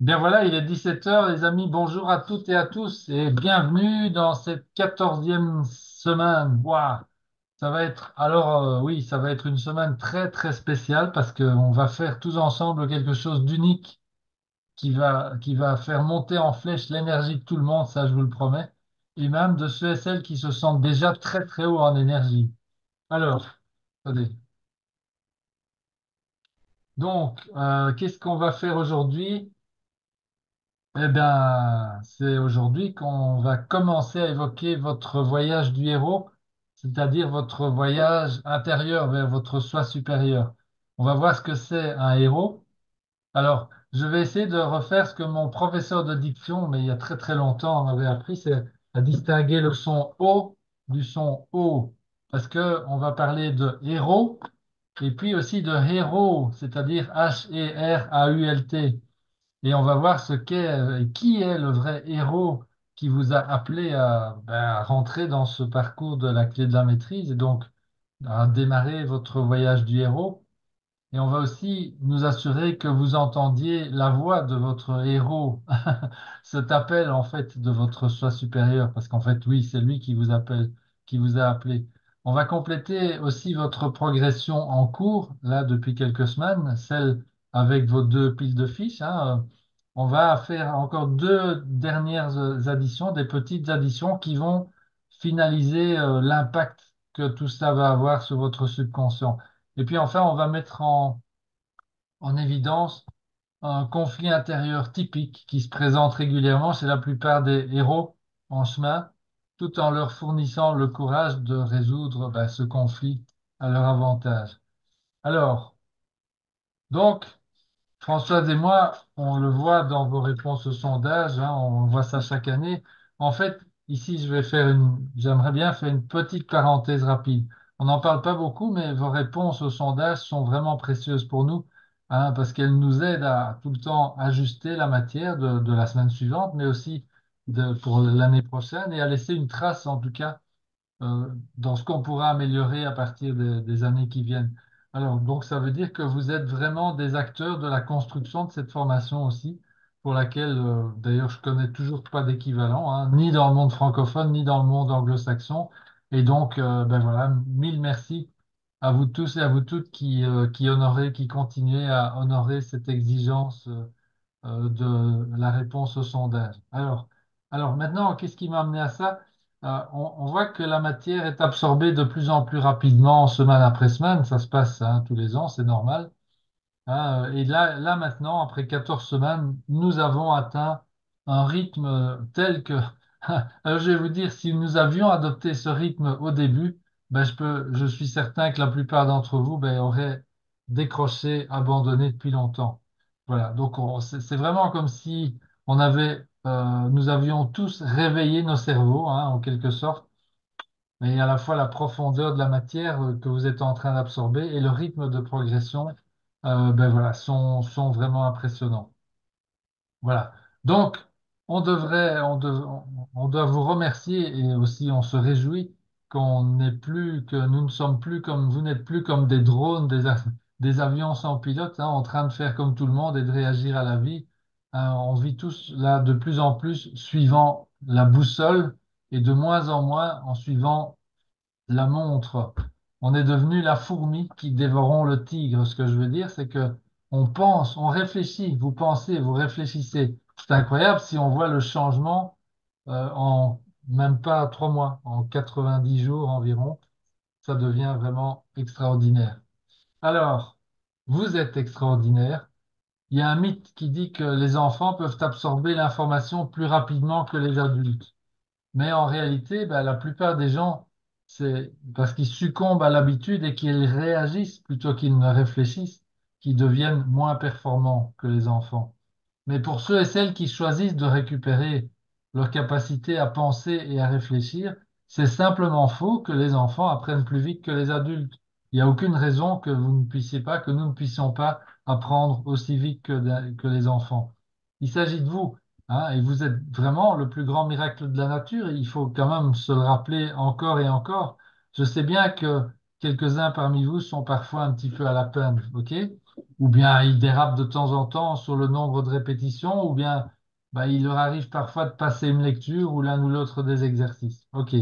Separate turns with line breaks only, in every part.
Bien voilà, il est 17 heures, les amis. Bonjour à toutes et à tous et bienvenue dans cette 14e semaine. Waouh, ça va être oui, ça va être une semaine très très spéciale parce qu'on va faire tous ensemble quelque chose d'unique qui va faire monter en flèche l'énergie de tout le monde, ça je vous le promets, et même de ceux et celles qui se sentent déjà très très haut en énergie. Alors, attendez. Donc, qu'est-ce qu'on va faire aujourd'hui? Eh bien, c'est aujourd'hui qu'on va commencer à évoquer votre voyage du héros, c'est-à-dire votre voyage intérieur vers votre soi supérieur. On va voir ce que c'est un héros. Alors, je vais essayer de refaire ce que mon professeur de diction, mais il y a très très longtemps, m'avait appris, c'est à distinguer le son O du son O, parce que on va parler de héros et puis aussi de héros, c'est-à-dire H-E-R-A-U-L-T. Et on va voir qui est le vrai héros qui vous a appelé à rentrer dans ce parcours de la clé de la maîtrise et donc à démarrer votre voyage du héros. Et on va aussi nous assurer que vous entendiez la voix de votre héros, cet appel en fait de votre soi supérieur, parce qu'en fait, oui, c'est lui qui vous appelle, qui vous a appelé. On va compléter aussi votre progression en cours, là, depuis quelques semaines, celle avec vos deux piles de fiches, hein. On va faire encore deux dernières additions, des petites additions qui vont finaliser l'impact que tout ça va avoir sur votre subconscient. Et puis enfin, on va mettre en évidence un conflit intérieur typique qui se présente régulièrement chez la plupart des héros en chemin, tout en leur fournissant le courage de résoudre ce conflit à leur avantage. Alors, donc, Françoise et moi, on le voit dans vos réponses au sondage, hein, on voit ça chaque année. En fait, ici, j'aimerais bien faire une petite parenthèse rapide. On n'en parle pas beaucoup, mais vos réponses au sondage sont vraiment précieuses pour nous, hein, parce qu'elles nous aident à tout le temps ajuster la matière de la semaine suivante, mais aussi pour l'année prochaine et à laisser une trace, en tout cas, dans ce qu'on pourra améliorer à partir des années qui viennent. Alors, donc, ça veut dire que vous êtes vraiment des acteurs de la construction de cette formation aussi, pour laquelle, d'ailleurs, je connais toujours pas d'équivalent, hein, ni dans le monde francophone, ni dans le monde anglo-saxon. Et donc, ben voilà, mille merci à vous tous et à vous toutes qui continuez à honorer cette exigence, de la réponse au sondage. Alors maintenant, qu'est-ce qui m'a amené à ça? On voit que la matière est absorbée de plus en plus rapidement, semaine après semaine. Ça se passe hein, tous les ans, c'est normal. Hein. Et là maintenant, après 14 semaines, nous avons atteint un rythme tel que... Alors je vais vous dire, si nous avions adopté ce rythme au début, je suis certain que la plupart d'entre vous auraient décroché, abandonné depuis longtemps. Voilà, donc c'est vraiment comme si nous avions tous réveillé nos cerveaux, hein, en quelque sorte, et à la fois la profondeur de la matière que vous êtes en train d'absorber et le rythme de progression, voilà, sont vraiment impressionnants. Voilà. Donc, on doit vous remercier et aussi on se réjouit que nous ne sommes plus comme, vous n'êtes plus comme des drones, des avions sans pilote, hein, en train de faire comme tout le monde et de réagir à la vie. On vit tous là de plus en plus suivant la boussole et de moins en moins en suivant la montre. On est devenu la fourmi qui dévorons le tigre. Ce que je veux dire, c'est que on pense, on réfléchit, vous pensez, vous réfléchissez. C'est incroyable si on voit le changement en même pas 3 mois, en 90 jours environ. Ça devient vraiment extraordinaire. Alors, vous êtes extraordinaire. Il y a un mythe qui dit que les enfants peuvent absorber l'information plus rapidement que les adultes. Mais en réalité, la plupart des gens, c'est parce qu'ils succombent à l'habitude et qu'ils réagissent plutôt qu'ils ne réfléchissent, qu'ils deviennent moins performants que les enfants. Mais pour ceux et celles qui choisissent de récupérer leur capacité à penser et à réfléchir, c'est simplement faux que les enfants apprennent plus vite que les adultes. Il n'y a aucune raison que vous ne puissiez pas, que nous ne puissions pas apprendre aussi vite que les enfants. Il s'agit de vous. Hein, et vous êtes vraiment le plus grand miracle de la nature. Et il faut quand même se le rappeler encore et encore. Je sais bien que quelques-uns parmi vous sont parfois un petit peu à la peine, ok? ou bien ils dérapent de temps en temps sur le nombre de répétitions, ou bien bah, il leur arrive parfois de passer une lecture ou l'un ou l'autre des exercices. Ok,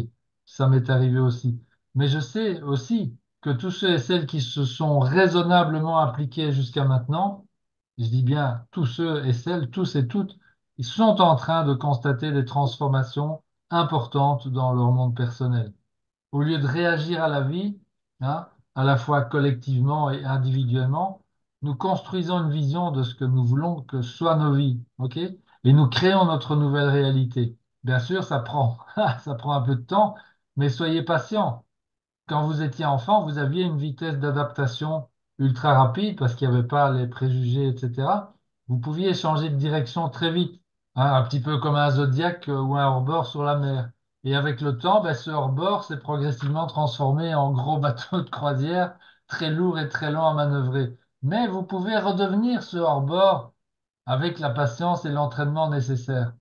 ça m'est arrivé aussi. Mais je sais aussi que tous ceux et celles qui se sont raisonnablement appliqués jusqu'à maintenant, je dis bien tous ceux et celles, tous et toutes, ils sont en train de constater des transformations importantes dans leur monde personnel. Au lieu de réagir à la vie, hein, à la fois collectivement et individuellement, nous construisons une vision de ce que nous voulons que soient nos vies, ok? Et nous créons notre nouvelle réalité. Bien sûr, ça prend, ça prend un peu de temps, mais soyez patients. Quand vous étiez enfant, vous aviez une vitesse d'adaptation ultra rapide parce qu'il n'y avait pas les préjugés, etc. Vous pouviez changer de direction très vite, hein, un petit peu comme un zodiaque ou un hors-bord sur la mer. Et avec le temps, ben, ce hors-bord s'est progressivement transformé en gros bateau de croisière, très lourd et très lent à manœuvrer. Mais vous pouvez redevenir ce hors-bord avec la patience et l'entraînement nécessaires.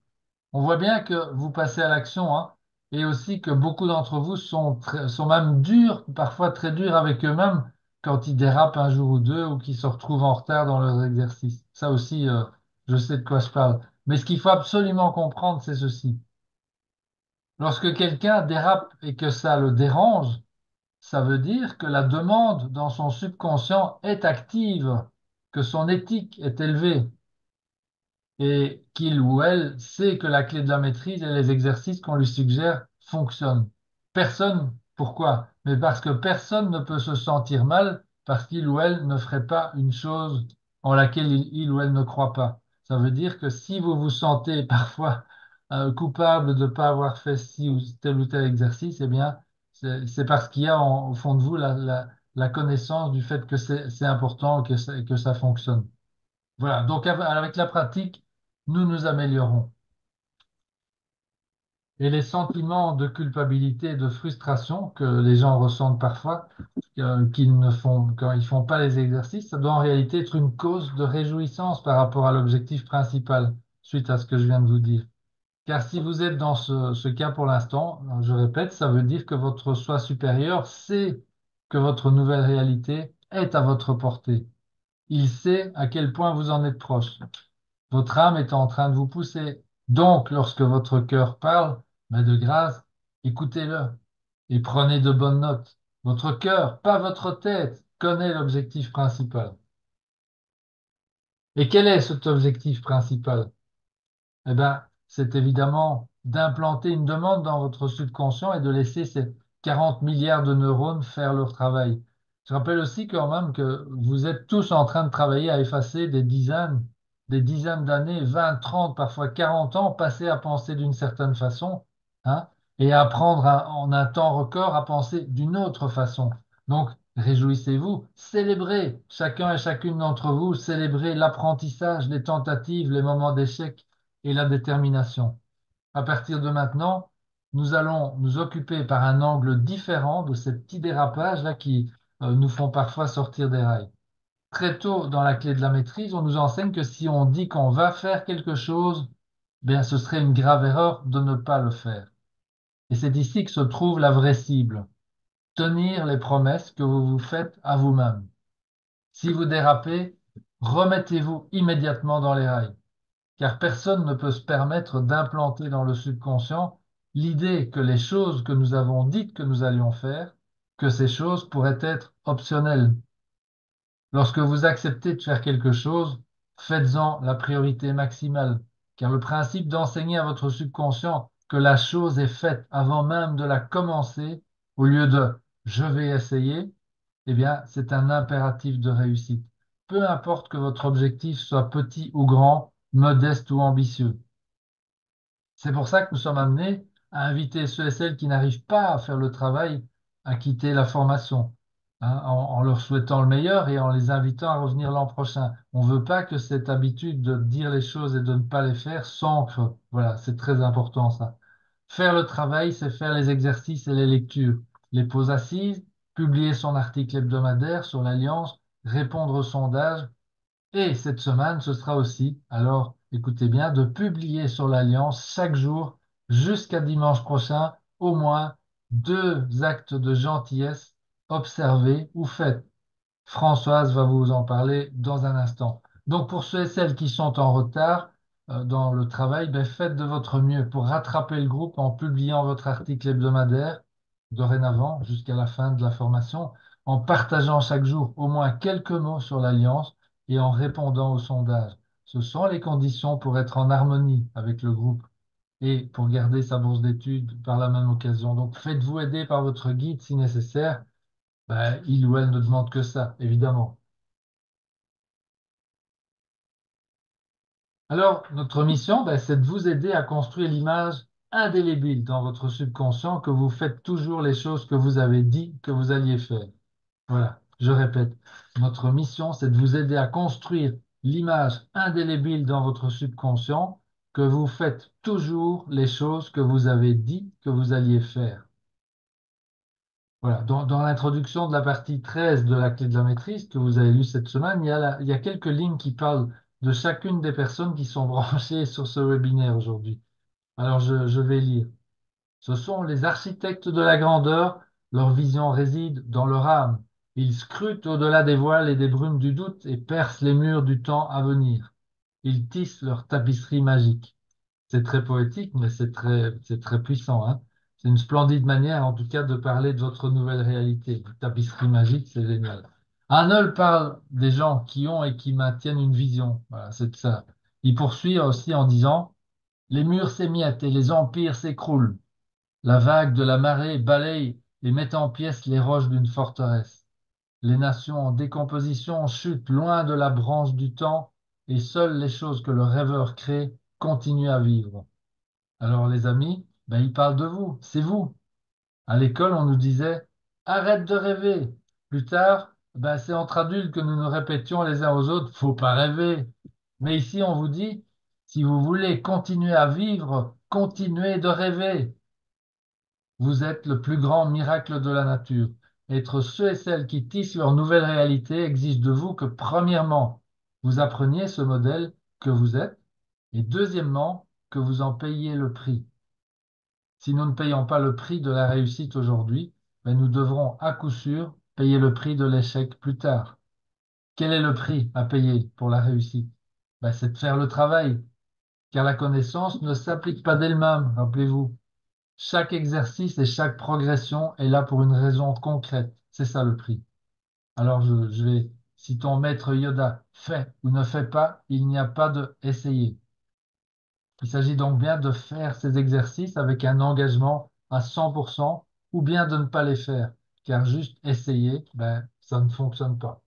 On voit bien que vous passez à l'action, hein, et aussi que beaucoup d'entre vous sont même durs, parfois très durs avec eux-mêmes quand ils dérapent un jour ou deux ou qu'ils se retrouvent en retard dans leurs exercices. Ça aussi, je sais de quoi je parle. Mais ce qu'il faut absolument comprendre, c'est ceci. Lorsque quelqu'un dérape et que ça le dérange, ça veut dire que la demande dans son subconscient est active, que son éthique est élevée et qu'il ou elle sait que la clé de la maîtrise et les exercices qu'on lui suggère fonctionnent. Personne, pourquoi? Mais parce que personne ne peut se sentir mal parce qu'il ou elle ne ferait pas une chose en laquelle il ou elle ne croit pas. Ça veut dire que si vous vous sentez parfois coupable de ne pas avoir fait ci ou tel exercice, eh bien, c'est parce qu'il y a au fond de vous la connaissance du fait que c'est important et que ça fonctionne. Voilà, donc avec la pratique, nous nous améliorons. Et les sentiments de culpabilité et de frustration que les gens ressentent parfois, qu'ils ne font, quand ils font pas les exercices, ça doit en réalité être une cause de réjouissance par rapport à l'objectif principal, suite à ce que je viens de vous dire. Car si vous êtes dans ce cas pour l'instant, je répète, ça veut dire que votre soi supérieur sait que votre nouvelle réalité est à votre portée. Il sait à quel point vous en êtes proche. Votre âme est en train de vous pousser. Donc, lorsque votre cœur parle, mais de grâce, écoutez-le et prenez de bonnes notes. Votre cœur, pas votre tête, connaît l'objectif principal. Et quel est cet objectif principal? Eh bien, c'est évidemment d'implanter une demande dans votre subconscient et de laisser ces 40 milliards de neurones faire leur travail. Je rappelle aussi quand même que vous êtes tous en train de travailler à effacer des dizaines d'années, 20, 30, parfois 40 ans passés à penser d'une certaine façon, hein, et à apprendre en un temps record à penser d'une autre façon. Donc, réjouissez-vous, célébrez, chacun et chacune d'entre vous, célébrez l'apprentissage, les tentatives, les moments d'échec et la détermination. À partir de maintenant, nous allons nous occuper par un angle différent de ces petits dérapages-là qui nous font parfois sortir des rails. Très tôt dans la clé de la maîtrise, on nous enseigne que si on dit qu'on va faire quelque chose, bien, ce serait une grave erreur de ne pas le faire. Et c'est ici que se trouve la vraie cible. Tenir les promesses que vous vous faites à vous-même. Si vous dérapez, remettez-vous immédiatement dans les rails. Car personne ne peut se permettre d'implanter dans le subconscient l'idée que les choses que nous avons dites que nous allions faire, que ces choses pourraient être optionnelles. Lorsque vous acceptez de faire quelque chose, faites-en la priorité maximale, car le principe d'enseigner à votre subconscient que la chose est faite avant même de la commencer, au lieu de je vais essayer, eh bien, c'est un impératif de réussite. Peu importe que votre objectif soit petit ou grand, modeste ou ambitieux. C'est pour ça que nous sommes amenés à inviter ceux et celles qui n'arrivent pas à faire le travail à quitter la formation, hein, en leur souhaitant le meilleur et en les invitant à revenir l'an prochain. On ne veut pas que cette habitude de dire les choses et de ne pas les faire s'ancre. Voilà, c'est très important ça. Faire le travail, c'est faire les exercices et les lectures, les pauses assises, publier son article hebdomadaire sur l'Alliance, répondre aux sondages, et cette semaine, ce sera aussi, alors écoutez bien, de publier sur l'Alliance chaque jour jusqu'à dimanche prochain au moins 2 actes de gentillesse observés ou faits. Françoise va vous en parler dans un instant. Donc pour ceux et celles qui sont en retard dans le travail, ben, faites de votre mieux pour rattraper le groupe en publiant votre article hebdomadaire dorénavant jusqu'à la fin de la formation, en partageant chaque jour au moins quelques mots sur l'Alliance et en répondant aux sondages. Ce sont les conditions pour être en harmonie avec le groupe et pour garder sa bourse d'études par la même occasion. Donc faites-vous aider par votre guide si nécessaire. Ben, il ou elle ne demande que ça, évidemment. Alors, notre mission, ben, c'est de vous aider à construire l'image indélébile dans votre subconscient que vous faites toujours les choses que vous avez dit que vous alliez faire. Voilà, je répète, notre mission, c'est de vous aider à construire l'image indélébile dans votre subconscient que vous faites toujours les choses que vous avez dit que vous alliez faire. Voilà. Dans l'introduction de la partie 13 de la clé de la maîtrise que vous avez lue cette semaine, il y a quelques lignes qui parlent de chacune des personnes qui sont branchées sur ce webinaire aujourd'hui. Alors, je vais lire. Ce sont les architectes de la grandeur, leur vision réside dans leur âme. Ils scrutent au-delà des voiles et des brumes du doute et percent les murs du temps à venir. Ils tissent leur tapisserie magique. C'est très poétique, mais c'est très puissant, hein. C'est une splendide manière, en tout cas, de parler de votre nouvelle réalité. Tapisserie magique, c'est génial. Arnold parle des gens qui ont et qui maintiennent une vision. Voilà, c'est ça. Il poursuit aussi en disant, les murs s'émiettent et les empires s'écroulent. La vague de la marée balaye et met en pièces les roches d'une forteresse. Les nations en décomposition chutent loin de la branche du temps et seules les choses que le rêveur crée continuent à vivre. Alors les amis, ben, il parle de vous, c'est vous. À l'école, on nous disait arrête de rêver. Plus tard, ben, c'est entre adultes que nous nous répétions les uns aux autres faut pas rêver. Mais ici, on vous dit si vous voulez continuer à vivre, continuez de rêver. Vous êtes le plus grand miracle de la nature. Être ceux et celles qui tissent leur nouvelle réalité exige de vous que, premièrement, vous appreniez ce modèle que vous êtes, et deuxièmement, que vous en payiez le prix. Si nous ne payons pas le prix de la réussite aujourd'hui, ben nous devrons à coup sûr payer le prix de l'échec plus tard. Quel est le prix à payer pour la réussite? Ben, c'est de faire le travail, car la connaissance ne s'applique pas d'elle-même, rappelez-vous. Chaque exercice et chaque progression est là pour une raison concrète. C'est ça le prix. Alors je vais, si ton maître Yoda fait ou ne fait pas, il n'y a pas de essayer. Il s'agit donc bien de faire ces exercices avec un engagement à 100% ou bien de ne pas les faire, car juste essayer, ben, ça ne fonctionne pas.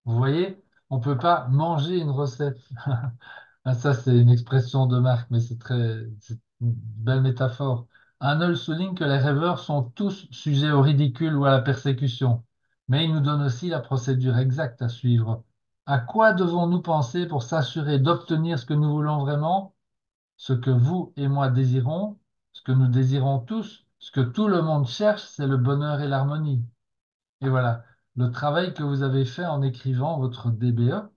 Vous voyez, on ne peut pas manger une recette. Ah, ça, c'est une expression de marque, mais c'est une belle métaphore. Arnold souligne que les rêveurs sont tous sujets au ridicule ou à la persécution, mais il nous donne aussi la procédure exacte à suivre. À quoi devons-nous penser pour s'assurer d'obtenir ce que nous voulons vraiment? Ce que vous et moi désirons, ce que nous désirons tous, ce que tout le monde cherche, c'est le bonheur et l'harmonie. Et voilà, le travail que vous avez fait en écrivant votre DBE,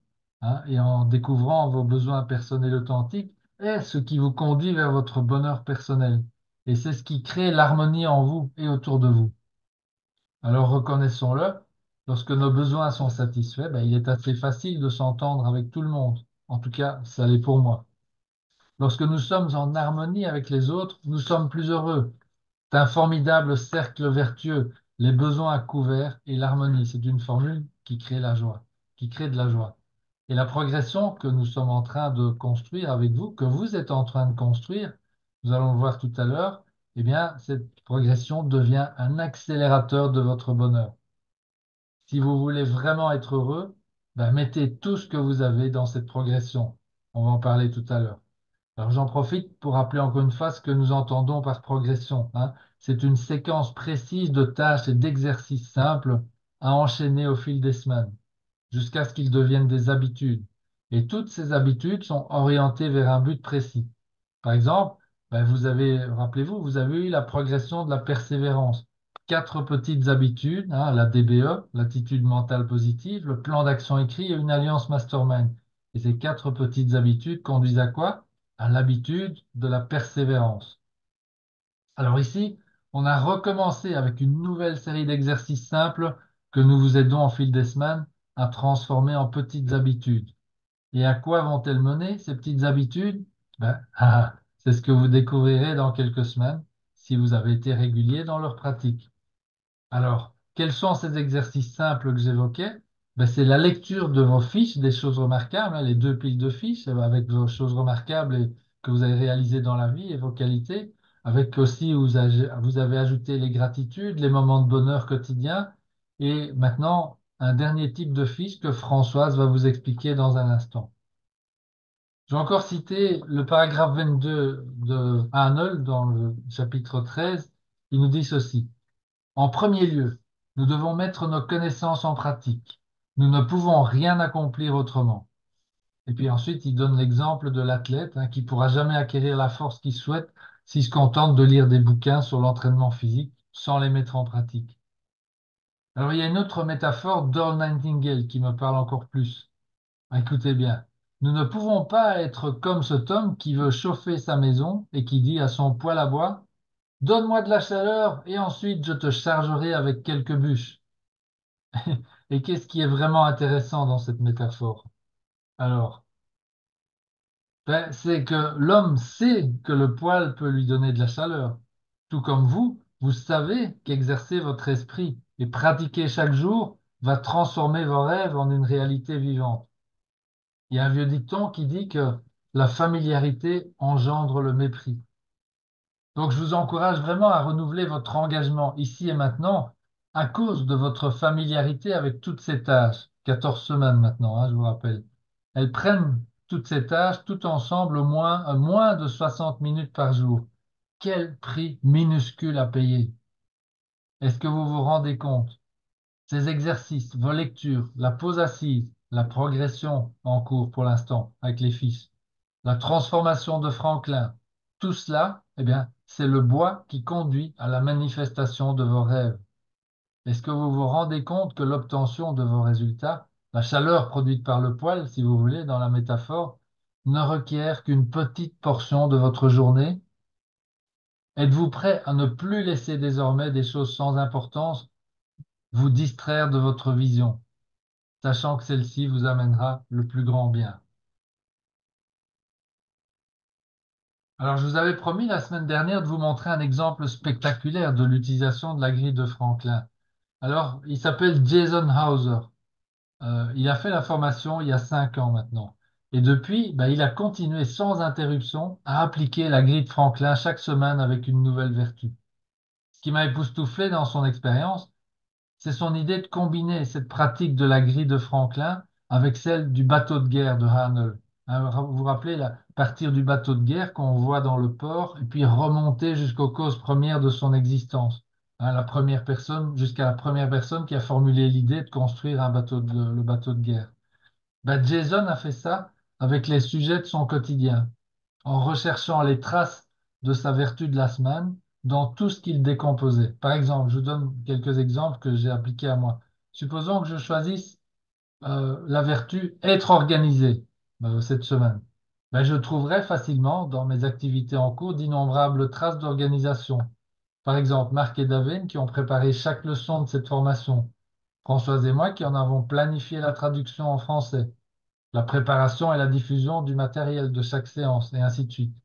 hein, et en découvrant vos besoins personnels authentiques est ce qui vous conduit vers votre bonheur personnel. Et c'est ce qui crée l'harmonie en vous et autour de vous. Alors reconnaissons-le, lorsque nos besoins sont satisfaits, ben, il est assez facile de s'entendre avec tout le monde. En tout cas, ça l'est pour moi. Lorsque nous sommes en harmonie avec les autres, nous sommes plus heureux. C'est un formidable cercle vertueux, les besoins à couvert et l'harmonie. C'est une formule qui crée la joie, qui crée de la joie. Et la progression que nous sommes en train de construire avec vous, que vous êtes en train de construire, nous allons le voir tout à l'heure, eh bien, cette progression devient un accélérateur de votre bonheur. Si vous voulez vraiment être heureux, ben, mettez tout ce que vous avez dans cette progression. On va en parler tout à l'heure. Alors j'en profite pour rappeler encore une fois ce que nous entendons par progression, hein. C'est une séquence précise de tâches et d'exercices simples à enchaîner au fil des semaines, jusqu'à ce qu'ils deviennent des habitudes. Et toutes ces habitudes sont orientées vers un but précis. Par exemple, ben, rappelez-vous, vous avez eu la progression de la persévérance. Quatre petites habitudes, hein, la DBE, l'attitude mentale positive, le plan d'action écrit et une alliance mastermind. Et ces quatre petites habitudes conduisent à quoi? À l'habitude de la persévérance. Alors ici, on a recommencé avec une nouvelle série d'exercices simples que nous vous aidons au fil des semaines à transformer en petites habitudes. Et à quoi vont-elles mener, ces petites habitudes? Ben, c'est ce que vous découvrirez dans quelques semaines si vous avez été régulier dans leur pratique. Alors, quels sont ces exercices simples que j'évoquais? Ben, c'est la lecture de vos fiches des choses remarquables, hein, les deux piles de fiches avec vos choses remarquables que vous avez réalisées dans la vie et vos qualités, avec aussi vous avez ajouté les gratitudes, les moments de bonheur quotidien, et maintenant un dernier type de fiche que Françoise va vous expliquer dans un instant. Je vais encore citer le paragraphe 22 de Arnold dans le chapitre 13. Il nous dit ceci. En premier lieu, nous devons mettre nos connaissances en pratique. Nous ne pouvons rien accomplir autrement. Et puis ensuite, il donne l'exemple de l'athlète qui pourra jamais acquérir la force qu'il souhaite s'il se contente de lire des bouquins sur l'entraînement physique sans les mettre en pratique. Alors, il y a une autre métaphore d'Earl Nightingale qui me parle encore plus. Écoutez bien. Nous ne pouvons pas être comme cet homme qui veut chauffer sa maison et qui dit à son poêle à bois, donne-moi de la chaleur et ensuite je te chargerai avec quelques bûches. Et qu'est-ce qui est vraiment intéressant dans cette métaphore? Alors, ben, c'est que l'homme sait que le poêle peut lui donner de la chaleur. Tout comme vous, vous savez qu'exercer votre esprit et pratiquer chaque jour va transformer vos rêves en une réalité vivante. Il y a un vieux dicton qui dit que la familiarité engendre le mépris. Donc, je vous encourage vraiment à renouveler votre engagement ici et maintenant à cause de votre familiarité avec toutes ces tâches. 14 semaines maintenant, je vous rappelle. Elles prennent toutes ces tâches tout ensemble au moins, à moins de 60 minutes par jour. Quel prix minuscule à payer. Est-ce que vous vous rendez compte? Ces exercices, vos lectures, la pause assise, la progression en cours pour l'instant avec les fils, la transformation de Franklin, tout cela, eh bien, c'est le bois qui conduit à la manifestation de vos rêves. Est-ce que vous vous rendez compte que l'obtention de vos résultats, la chaleur produite par le poêle, si vous voulez, dans la métaphore, ne requiert qu'une petite portion de votre journée? Êtes-vous prêt à ne plus laisser désormais des choses sans importance vous distraire de votre vision, sachant que celle-ci vous amènera le plus grand bien? Alors, je vous avais promis la semaine dernière de vous montrer un exemple spectaculaire de l'utilisation de la grille de Franklin. Alors, il s'appelle Jason Hauser. Il a fait la formation il y a 5 ans maintenant. Et depuis, il a continué sans interruption à appliquer la grille de Franklin chaque semaine avec une nouvelle vertu. Ce qui m'a époustouflé dans son expérience, c'est son idée de combiner cette pratique de la grille de Franklin avec celle du bateau de guerre de Arnold. Hein, vous vous rappelez, partir du bateau de guerre qu'on voit dans le port et puis remonter jusqu'aux causes premières de son existence. Hein, la première personne, jusqu'à la première personne qui a formulé l'idée de construire le bateau de guerre. Jason a fait ça avec les sujets de son quotidien en recherchant les traces de sa vertu de la semaine dans tout ce qu'il décomposait. Par exemple, je vous donne quelques exemples que j'ai appliqués à moi. Supposons que je choisisse la vertu être organisé cette semaine. Je trouverai facilement dans mes activités en cours d'innombrables traces d'organisation. Par exemple, Marc et David qui ont préparé chaque leçon de cette formation. Françoise et moi qui en avons planifié la traduction en français, la préparation et la diffusion du matériel de chaque séance, et ainsi de suite.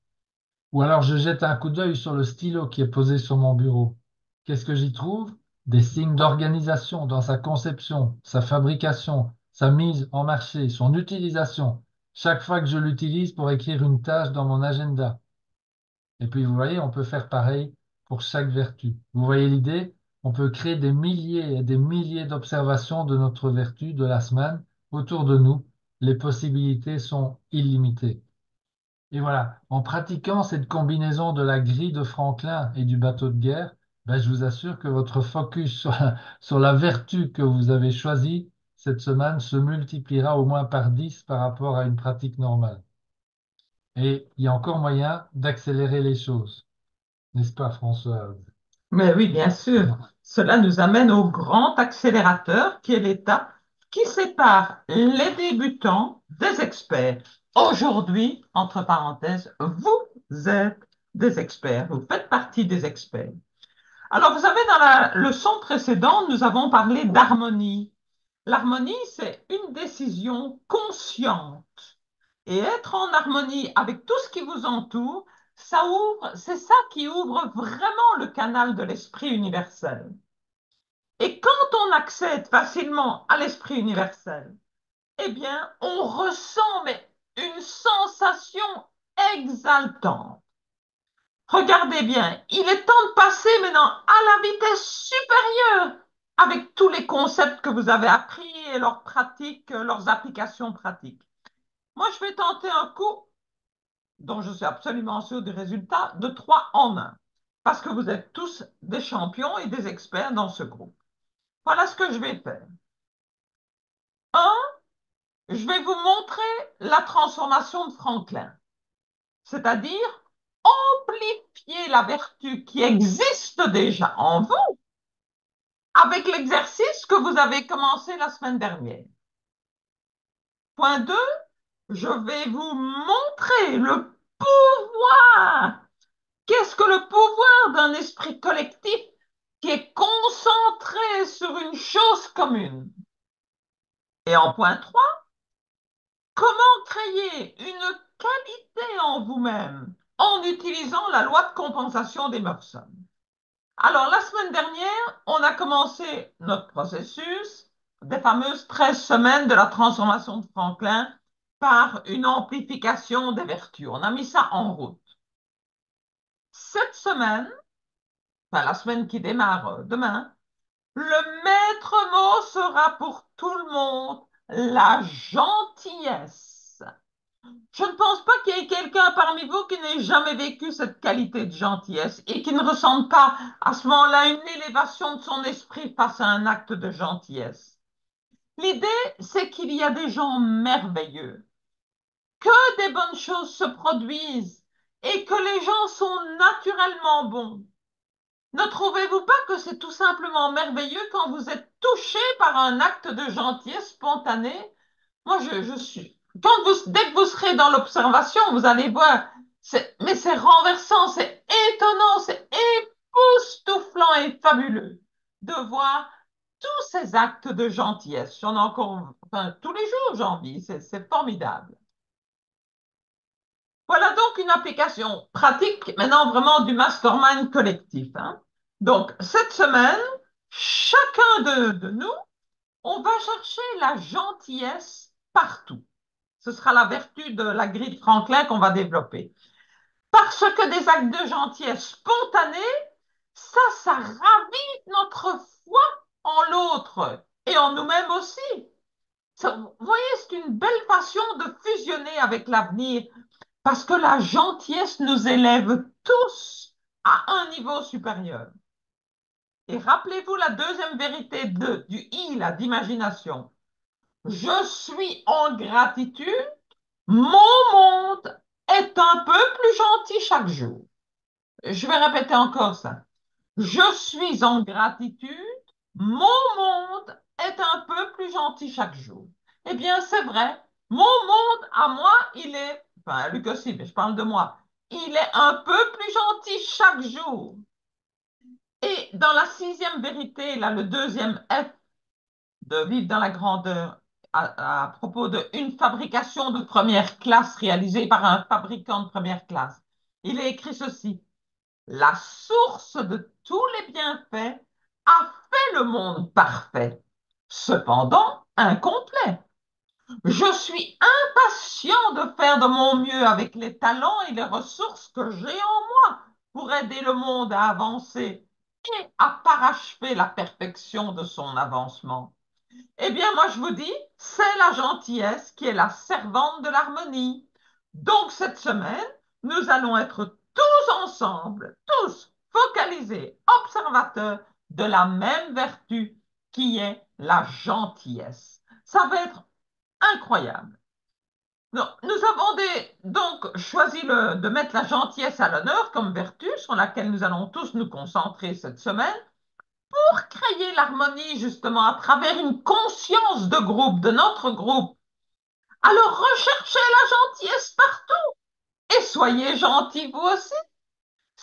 Ou alors je jette un coup d'œil sur le stylo qui est posé sur mon bureau. Qu'est-ce que j'y trouve? Des signes d'organisation dans sa conception, sa fabrication, sa mise en marché, son utilisation. Chaque fois que je l'utilise pour écrire une tâche dans mon agenda. Et puis vous voyez, on peut faire pareil pour chaque vertu. Vous voyez l'idée? On peut créer des milliers et des milliers d'observations de notre vertu de la semaine autour de nous. Les possibilités sont illimitées. Et voilà, en pratiquant cette combinaison de la grille de Franklin et du bateau de guerre, je vous assure que votre focus sur la vertu que vous avez choisie cette semaine se multipliera au moins par 10 par rapport à une pratique normale. Et il y a encore moyen d'accélérer les choses, n'est-ce pas, Françoise?
Mais oui, bien sûr. Cela nous amène au grand accélérateur qui est l'étape qui sépare les débutants des experts. Aujourd'hui, entre parenthèses, vous êtes des experts, vous faites partie des experts. Alors, vous savez, dans la leçon précédente, nous avons parlé d'harmonie. L'harmonie, c'est une décision consciente. Et être en harmonie avec tout ce qui vous entoure, c'est ça qui ouvre vraiment le canal de l'esprit universel. Et quand on accède facilement à l'esprit universel, eh bien, on ressent mais, une sensation exaltante. Regardez bien, il est temps de passer maintenant à la vitesse supérieure avec tous les concepts que vous avez appris et leurs pratiques, leurs applications pratiques. Moi, je vais tenter un coup dont je suis absolument sûr du résultat de 3 en 1, parce que vous êtes tous des champions et des experts dans ce groupe. Voilà ce que je vais faire. Un, je vais vous montrer la transformation de Franklin, c'est-à-dire amplifier la vertu qui existe déjà en vous avec l'exercice que vous avez commencé la semaine dernière. Point 2, je vais vous montrer le pouvoir. Qu'est-ce que le pouvoir d'un esprit collectif qui est concentré sur une chose commune? Et en point 3, comment créer une qualité en vous-même en utilisant la loi de compensation d'Emerson? Alors, la semaine dernière, on a commencé notre processus des fameuses 13 semaines de la transformation de Franklin par une amplification des vertus. On a mis ça en route. Cette semaine, enfin la semaine qui démarre demain, le maître mot sera pour tout le monde la gentillesse. Je ne pense pas qu'il y ait quelqu'un parmi vous qui n'ait jamais vécu cette qualité de gentillesse et qui ne ressente pas à ce moment-là une élévation de son esprit face à un acte de gentillesse. L'idée, c'est qu'il y a des gens merveilleux, que des bonnes choses se produisent et que les gens sont naturellement bons. Ne trouvez-vous pas que c'est tout simplement merveilleux quand vous êtes touché par un acte de gentillesse spontanée? Moi, je suis. Dès que vous serez dans l'observation, vous allez voir. Mais c'est renversant, c'est étonnant, c'est époustouflant et fabuleux de voir tous ces actes de gentillesse. J'en ai encore, enfin, tous les jours, j'en vis. C'est formidable. Voilà donc une application pratique, maintenant vraiment du mastermind collectif, hein. Donc, cette semaine, chacun de nous, on va chercher la gentillesse partout. Ce sera la vertu de la grille de Franklin qu'on va développer. Parce que des actes de gentillesse spontanés, ça ravive notre foi en l'autre et en nous-mêmes aussi. Vous voyez, c'est une belle façon de fusionner avec l'avenir parce que la gentillesse nous élève tous à un niveau supérieur. Et rappelez-vous la deuxième vérité du I, la d'imagination. Je suis en gratitude, mon monde est un peu plus gentil chaque jour. Je vais répéter encore ça. Je suis en gratitude, mon monde est un peu plus gentil chaque jour. Eh bien, c'est vrai, mon monde à moi, il est, enfin, Luc aussi, mais je parle de moi, il est un peu plus gentil chaque jour. Et dans la sixième vérité, là, le deuxième F de vivre dans la grandeur, à propos d'une fabrication de première classe réalisée par un fabricant de première classe, il est écrit ceci. La source de tous les bienfaits a fait le monde parfait, cependant incomplet. Je suis impatient de faire de mon mieux avec les talents et les ressources que j'ai en moi pour aider le monde à avancer et à parachever la perfection de son avancement. Eh bien, moi, je vous dis, c'est la gentillesse qui est la servante de l'harmonie. Donc, cette semaine, nous allons être tous ensemble, tous focalisés, observateurs de la même vertu qui est la gentillesse. Ça va être incroyable. Non, nous avons donc choisi de mettre la gentillesse à l'honneur comme vertu sur laquelle nous allons tous nous concentrer cette semaine pour créer l'harmonie justement à travers une conscience de groupe, de notre groupe. Alors recherchez la gentillesse partout et soyez gentils vous aussi.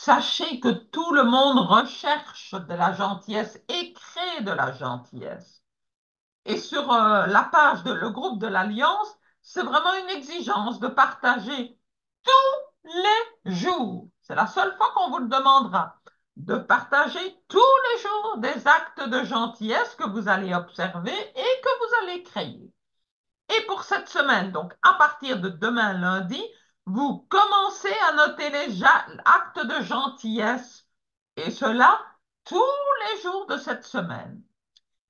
Sachez que tout le monde recherche de la gentillesse et crée de la gentillesse. Et sur la page de le groupe de l'Alliance, c'est vraiment une exigence de partager tous les jours. C'est la seule fois qu'on vous le demandera, de partager tous les jours des actes de gentillesse que vous allez observer et que vous allez créer. Et pour cette semaine, donc à partir de demain lundi, vous commencez à noter les actes de gentillesse, et cela tous les jours de cette semaine.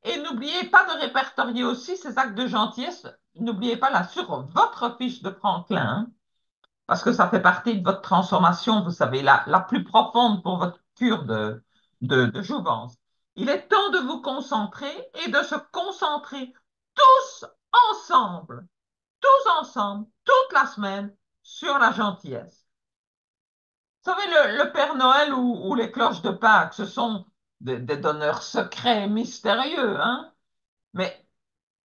Et n'oubliez pas de répertorier aussi ces actes de gentillesse. N'oubliez pas là sur votre fiche de Franklin, hein, parce que ça fait partie de votre transformation, vous savez, la plus profonde pour votre cure de jouvence. Il est temps de vous concentrer et de se concentrer tous ensemble, toute la semaine, sur la gentillesse. Vous savez, le Père Noël ou les cloches de Pâques, ce sont des donneurs secrets, mystérieux, hein? Mais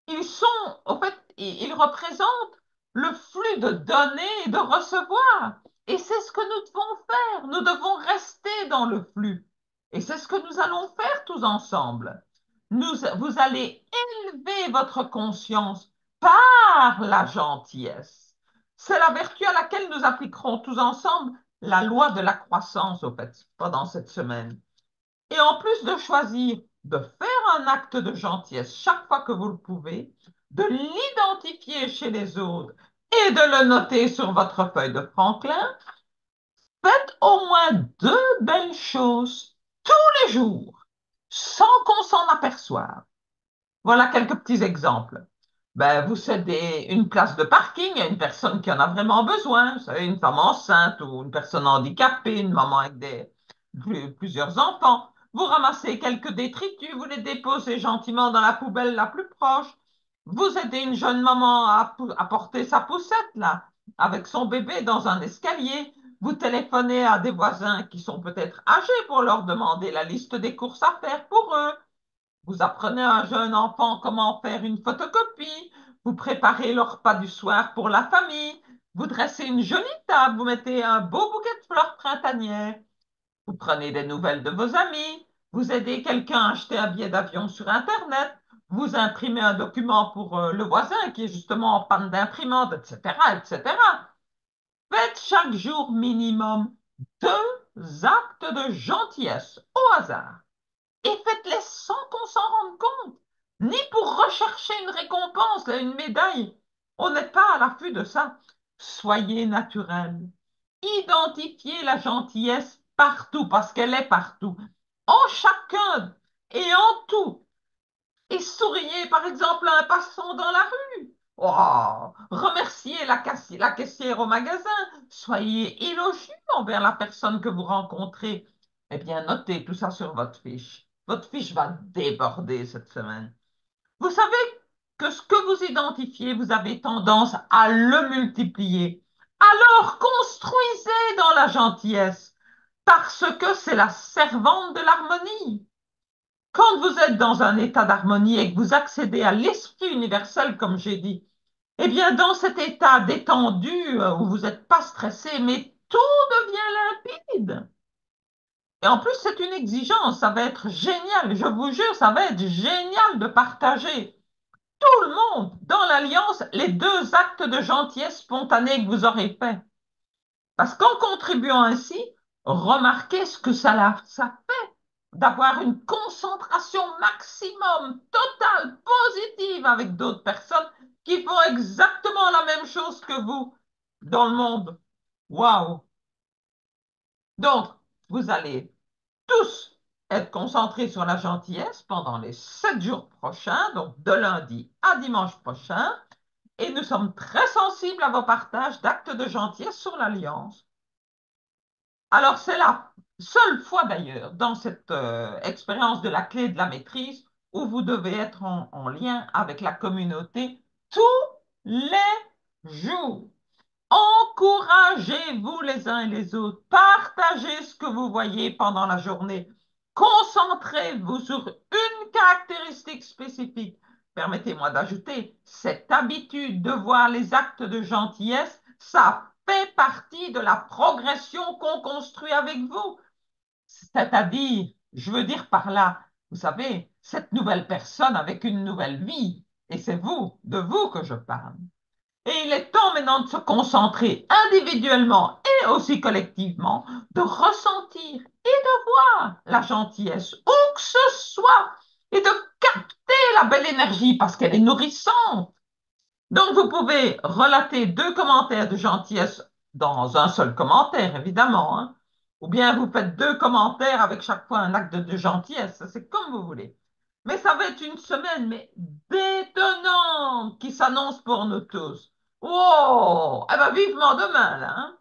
ils sont, en fait, ils représentent le flux de donner et de recevoir. Et c'est ce que nous devons faire. Nous devons rester dans le flux. Et c'est ce que nous allons faire tous ensemble. Vous allez élever votre conscience par la gentillesse. C'est la vertu à laquelle nous appliquerons tous ensemble la loi de la croissance, au fait, pendant cette semaine. Et en plus de choisir de faire un acte de gentillesse chaque fois que vous le pouvez, de l'identifier chez les autres et de le noter sur votre feuille de Franklin, faites au moins deux belles choses tous les jours, sans qu'on s'en aperçoive. Voilà quelques petits exemples. Ben, vous cédez une place de parking à une personne qui en a vraiment besoin, vous savez, une femme enceinte ou une personne handicapée, une maman avec plusieurs enfants. Vous ramassez quelques détritus, vous les déposez gentiment dans la poubelle la plus proche. Vous aidez une jeune maman à porter sa poussette, là, avec son bébé dans un escalier. Vous téléphonez à des voisins qui sont peut-être âgés pour leur demander la liste des courses à faire pour eux. Vous apprenez à un jeune enfant comment faire une photocopie. Vous préparez le repas du soir pour la famille. Vous dressez une jolie table. Vous mettez un beau bouquet de fleurs printanières. Vous prenez des nouvelles de vos amis. Vous aidez quelqu'un à acheter un billet d'avion sur Internet. Vous imprimez un document pour le voisin qui est justement en panne d'imprimante, etc., etc. Faites chaque jour minimum 2 actes de gentillesse au hasard et faites-les sans qu'on s'en rende compte, ni pour rechercher une récompense, une médaille. On n'est pas à l'affût de ça. Soyez naturel. Identifiez la gentillesse partout, parce qu'elle est partout, en chacun et en tout. Et souriez, par exemple, à un passant dans la rue. Oh, remerciez la caissière au magasin. Soyez élogieux envers la personne que vous rencontrez. Eh bien, notez tout ça sur votre fiche. Votre fiche va déborder cette semaine. Vous savez que ce que vous identifiez, vous avez tendance à le multiplier. Alors, construisez dans la gentillesse, parce que c'est la servante de l'harmonie. Quand vous êtes dans un état d'harmonie et que vous accédez à l'esprit universel, comme j'ai dit, eh bien, dans cet état détendu où vous n'êtes pas stressé, mais tout devient limpide. Et en plus, c'est une exigence, ça va être génial, je vous jure, ça va être génial de partager tout le monde dans l'Alliance les 2 actes de gentillesse spontanée que vous aurez faits. Parce qu'en contribuant ainsi, remarquez ce que ça fait d'avoir une concentration maximum, totale, positive avec d'autres personnes qui font exactement la même chose que vous dans le monde. Waouh! Donc, vous allez tous être concentrés sur la gentillesse pendant les 7 jours prochains, donc de lundi à dimanche prochain, et nous sommes très sensibles à vos partages d'actes de gentillesse sur l'Alliance. Alors, c'est la seule fois d'ailleurs dans cette expérience de la clé de la maîtrise où vous devez être en lien avec la communauté tous les jours. Encouragez-vous les uns et les autres. Partagez ce que vous voyez pendant la journée. Concentrez-vous sur une caractéristique spécifique. Permettez-moi d'ajouter, cette habitude de voir les actes de gentillesse, ça fait partie de la progression qu'on construit avec vous. C'est-à-dire, je veux dire par là, vous savez, cette nouvelle personne avec une nouvelle vie, et c'est vous, de vous que je parle. Et il est temps maintenant de se concentrer individuellement et aussi collectivement, de ressentir et de voir la gentillesse où que ce soit et de capter la belle énergie parce qu'elle est nourrissante. Donc vous pouvez relater 2 commentaires de gentillesse dans un seul commentaire, évidemment, hein. Ou bien vous faites 2 commentaires avec chaque fois un acte de gentillesse, c'est comme vous voulez. Mais ça va être une semaine, mais détonnante, qui s'annonce pour nous tous. Oh, eh ben vivement demain, là, hein.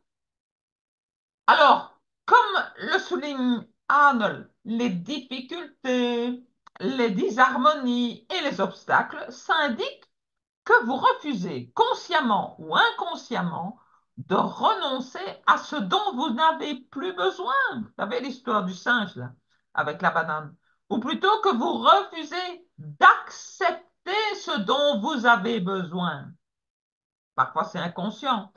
Alors, comme le souligne Arnold, les difficultés, les disharmonies et les obstacles s'indiquent que vous refusez consciemment ou inconsciemment de renoncer à ce dont vous n'avez plus besoin. Vous savez l'histoire du singe, là, avec la banane. Ou plutôt que vous refusez d'accepter ce dont vous avez besoin. Parfois, c'est inconscient.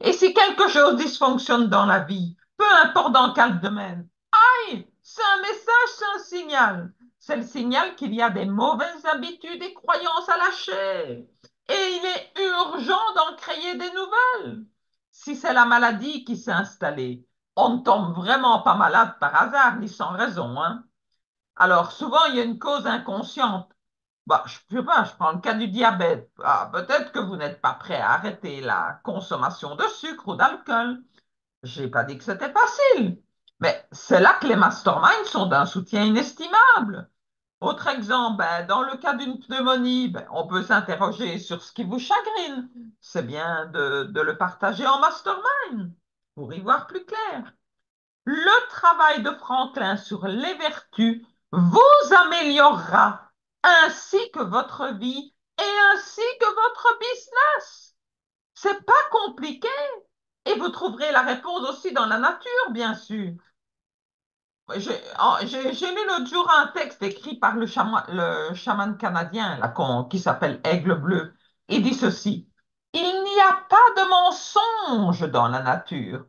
Et si quelque chose dysfonctionne dans la vie, peu importe dans quel domaine, aïe, c'est un message, c'est un signal. C'est le signal qu'il y a des mauvaises habitudes et croyances à lâcher. Et il est urgent d'en créer des nouvelles. Si c'est la maladie qui s'est installée, on ne tombe vraiment pas malade par hasard, ni sans raison, hein. Alors, souvent, il y a une cause inconsciente. Bah, je sais pas, je prends le cas du diabète. Ah, peut-être que vous n'êtes pas prêt à arrêter la consommation de sucre ou d'alcool. J'ai pas dit que c'était facile, mais c'est là que les masterminds sont d'un soutien inestimable. Autre exemple, dans le cas d'une pneumonie, on peut s'interroger sur ce qui vous chagrine. C'est bien de le partager en mastermind pour y voir plus clair. Le travail de Franklin sur les vertus vous améliorera ainsi que votre vie et ainsi que votre business. C'est pas compliqué et vous trouverez la réponse aussi dans la nature, bien sûr. J'ai lu l'autre jour un texte écrit par le chaman canadien là, qui s'appelle Aigle Bleu. Il dit ceci: il n'y a pas de mensonge dans la nature.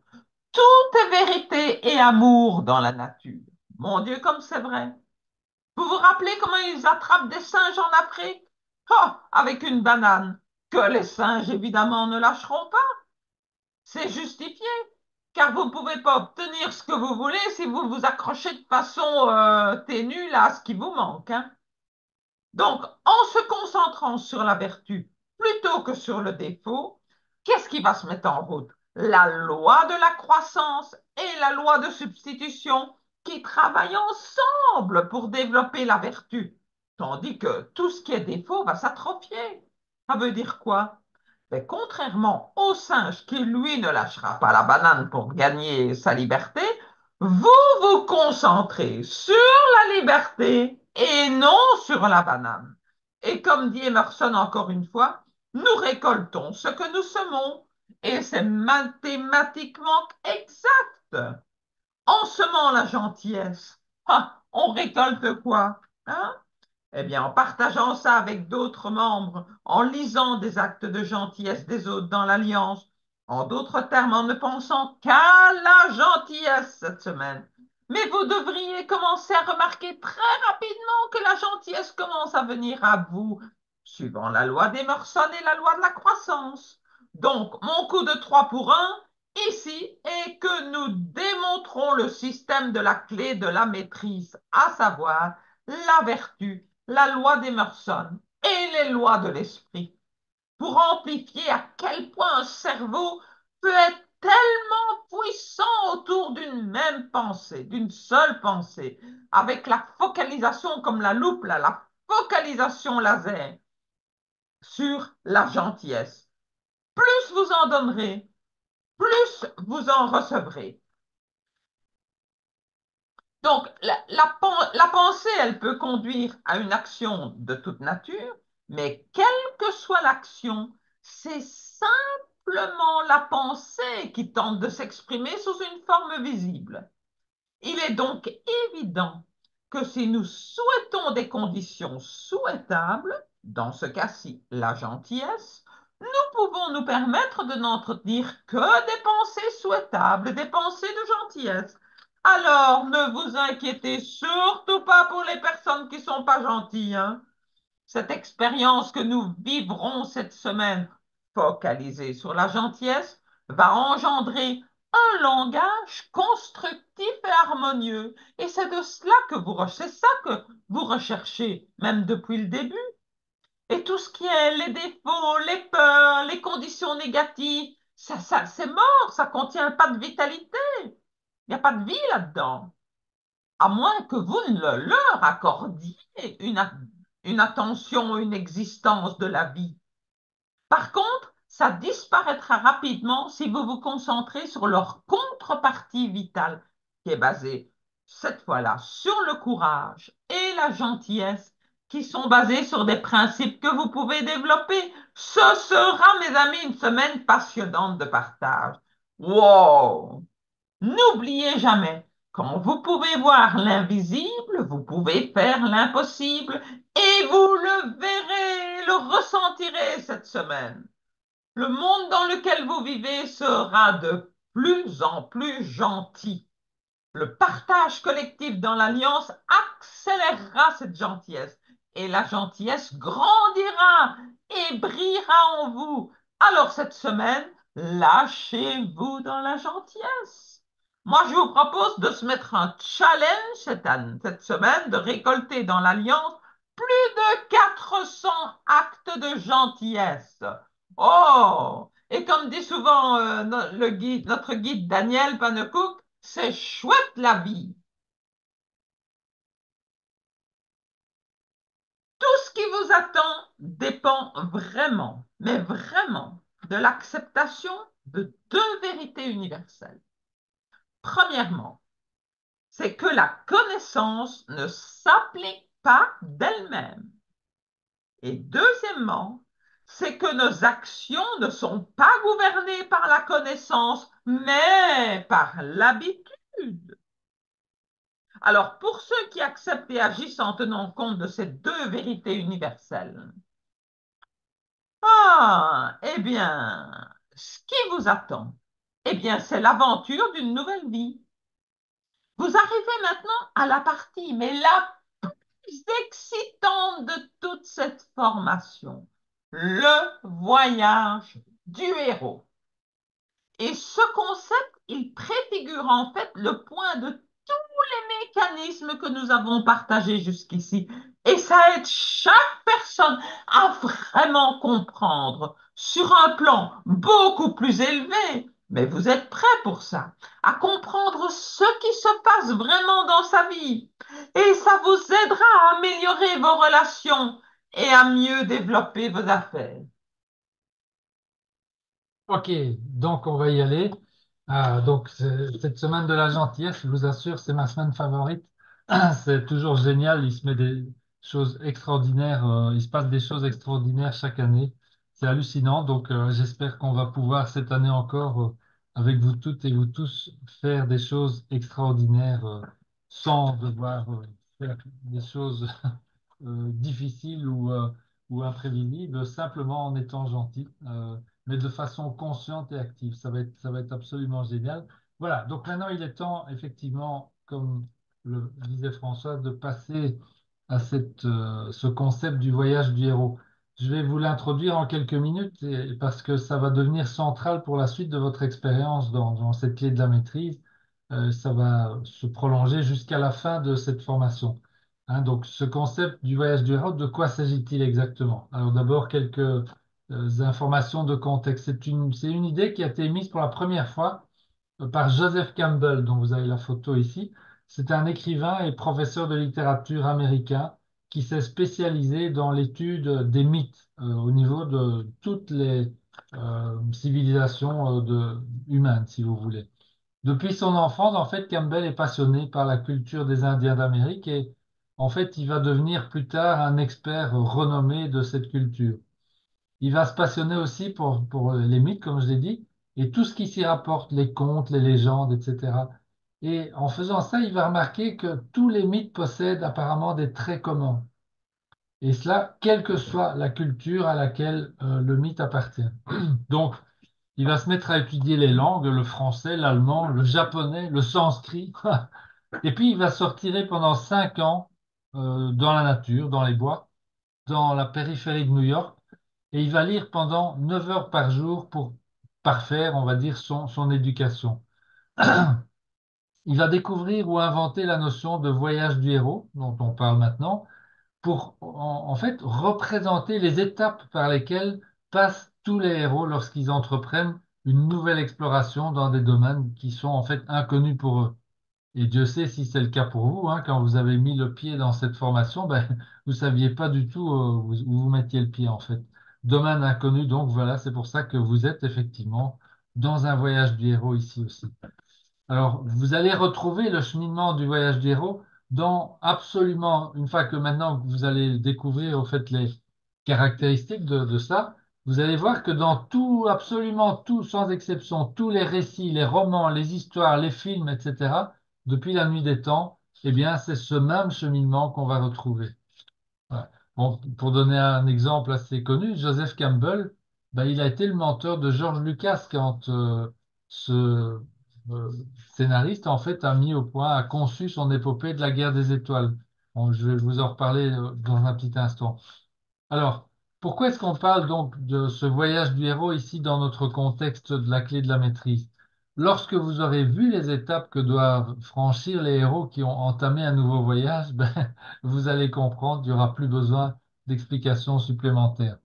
Tout est vérité et amour dans la nature. Mon Dieu, comme c'est vrai. Vous vous rappelez comment ils attrapent des singes en Afrique? Oh, avec une banane, que les singes évidemment ne lâcheront pas. C'est justifié, car vous ne pouvez pas obtenir ce que vous voulez si vous vous accrochez de façon ténue là, à ce qui vous manque, hein. Donc, en se concentrant sur la vertu plutôt que sur le défaut, qu'est-ce qui va se mettre en route? La loi de la croissance et la loi de substitution qui travaillent ensemble pour développer la vertu, tandis que tout ce qui est défaut va s'atrophier. Ça veut dire quoi? Mais contrairement au singe qui, lui, ne lâchera pas la banane pour gagner sa liberté, vous vous concentrez sur la liberté et non sur la banane. Et comme dit Emerson encore une fois, nous récoltons ce que nous semons. Et c'est mathématiquement exact. En semant la gentillesse, on récolte quoi, hein? Eh bien, en partageant ça avec d'autres membres, en lisant des actes de gentillesse des autres dans l'Alliance, en d'autres termes, en ne pensant qu'à la gentillesse cette semaine. Mais vous devriez commencer à remarquer très rapidement que la gentillesse commence à venir à vous, suivant la loi d'Emerson et la loi de la croissance. Donc, mon coup de 3 pour 1 ici est que nous démontrons le système de la clé de la maîtrise, à savoir la vertu, la loi d'Emerson et les lois de l'esprit, pour amplifier à quel point un cerveau peut être tellement puissant autour d'une même pensée, d'une seule pensée, avec la focalisation comme la loupe, là, la focalisation laser sur la gentillesse. Plus vous en donnerez, plus vous en recevrez. Donc, la pensée, elle peut conduire à une action de toute nature, mais quelle que soit l'action, c'est simplement la pensée qui tente de s'exprimer sous une forme visible. Il est donc évident que si nous souhaitons des conditions souhaitables, dans ce cas-ci la gentillesse, nous pouvons nous permettre de n'entretenir que des pensées souhaitables, des pensées de gentillesse. Alors, ne vous inquiétez surtout pas pour les personnes qui ne sont pas gentilles, hein. Cette expérience que nous vivrons cette semaine, focalisée sur la gentillesse, va engendrer un langage constructif et harmonieux. Et c'est de cela que c'est ça que vous recherchez, même depuis le début. Et tout ce qui est les défauts, les peurs, les conditions négatives, ça, c'est mort, ça contient pas de vitalité. Il n'y a pas de vie là-dedans. À moins que vous ne leur accordiez une attention, une existence de la vie. Par contre, ça disparaîtra rapidement si vous vous concentrez sur leur contrepartie vitale, qui est basée, cette fois-là, sur le courage et la gentillesse, qui sont basés sur des principes que vous pouvez développer. Ce sera, mes amis, une semaine passionnante de partage. Wow! N'oubliez jamais, quand vous pouvez voir l'invisible, vous pouvez faire l'impossible et vous le verrez, le ressentirez cette semaine. Le monde dans lequel vous vivez sera de plus en plus gentil. Le partage collectif dans l'Alliance accélérera cette gentillesse et la gentillesse grandira et brillera en vous. Alors cette semaine, lâchez-vous dans la gentillesse. Moi, je vous propose de se mettre un challenge cette semaine, de récolter dans l'Alliance plus de 400 actes de gentillesse. Oh! Et comme dit souvent notre guide Daniel Panecook, c'est chouette la vie. Tout ce qui vous attend dépend vraiment, mais vraiment, de l'acceptation de deux vérités universelles. Premièrement, c'est que la connaissance ne s'applique pas d'elle-même. Et deuxièmement, c'est que nos actions ne sont pas gouvernées par la connaissance, mais par l'habitude. Alors, pour ceux qui acceptent et agissent en tenant compte de ces deux vérités universelles, eh bien, ce qui vous attend, eh bien, c'est l'aventure d'une nouvelle vie. Vous arrivez maintenant à la partie, mais la plus excitante de toute cette formation, le voyage du héros. Et ce concept, il préfigure en fait le point de tous les mécanismes que nous avons partagés jusqu'ici. Et ça aide chaque personne à vraiment comprendre sur un plan beaucoup plus élevé. Mais vous êtes prêts pour ça, à comprendre ce qui se passe vraiment dans sa vie. Et ça vous aidera à améliorer vos relations et à mieux développer vos affaires.
Ok, donc on va y aller. Donc cette semaine de la gentillesse, je vous assure, c'est ma semaine favorite. C'est toujours génial, il se met des choses extraordinaires, il se passe des choses extraordinaires chaque année. C'est hallucinant, donc j'espère qu'on va pouvoir cette année encore, avec vous toutes et vous tous, faire des choses extraordinaires sans devoir faire des choses difficiles ou imprévisibles, simplement en étant gentil. Mais de façon consciente et active. Ça va être absolument génial. Voilà, donc maintenant il est temps, effectivement, comme le disait François, de passer à ce concept du voyage du héros. Je vais vous l'introduire en quelques minutes parce que ça va devenir central pour la suite de votre expérience dans cette clé de la maîtrise. Ça va se prolonger jusqu'à la fin de cette formation. Hein, donc, ce concept du voyage du héros, de quoi s'agit-il exactement? Alors, d'abord, quelques informations de contexte. C'est une idée qui a été émise pour la première fois par Joseph Campbell, dont vous avez la photo ici. C'est un écrivain et professeur de littérature américain qui s'est spécialisé dans l'étude des mythes au niveau de toutes les civilisations humaines, si vous voulez. Depuis son enfance, en fait, Campbell est passionné par la culture des Indiens d'Amérique et en fait, il va devenir plus tard un expert renommé de cette culture. Il va se passionner aussi pour les mythes, comme je l'ai dit, et tout ce qui s'y rapporte, les contes, les légendes, etc. Et en faisant ça, il va remarquer que tous les mythes possèdent apparemment des traits communs. Et cela, quelle que soit la culture à laquelle le mythe appartient. Donc, il va se mettre à étudier les langues, le français, l'allemand, le japonais, le sanskrit. Et puis, il va se retirer pendant 5 ans dans la nature, dans les bois, dans la périphérie de New York. Et il va lire pendant 9 heures par jour pour parfaire, on va dire, son éducation. Il va découvrir ou inventer la notion de voyage du héros, dont on parle maintenant, pour en fait représenter les étapes par lesquelles passent tous les héros lorsqu'ils entreprennent une nouvelle exploration dans des domaines qui sont en fait inconnus pour eux. Et Dieu sait si c'est le cas pour vous, hein, quand vous avez mis le pied dans cette formation, ben, vous saviez pas du tout où vous mettiez le pied en fait. Domaine inconnu, donc voilà, c'est pour ça que vous êtes effectivement dans un voyage du héros ici aussi. Alors, vous allez retrouver le cheminement du voyage du héros dans absolument, une fois que maintenant vous allez découvrir au fait les caractéristiques de ça, vous allez voir que dans tout, absolument tout, sans exception, tous les récits, les romans, les histoires, les films, etc., depuis la nuit des temps, eh bien, c'est ce même cheminement qu'on va retrouver. Voilà. Bon, pour donner un exemple assez connu, Joseph Campbell, ben, il a été le mentor de George Lucas quand ce euh, scénariste en fait a mis au point, a conçu son épopée de la guerre des étoiles. Bon, je vais vous en reparler dans un petit instant. Alors, pourquoi est-ce qu'on parle donc de ce voyage du héros ici dans notre contexte de la clé de la maîtrise? Lorsque vous aurez vu les étapes que doivent franchir les héros qui ont entamé un nouveau voyage, ben, vous allez comprendre, il n'y aura plus besoin d'explications supplémentaires.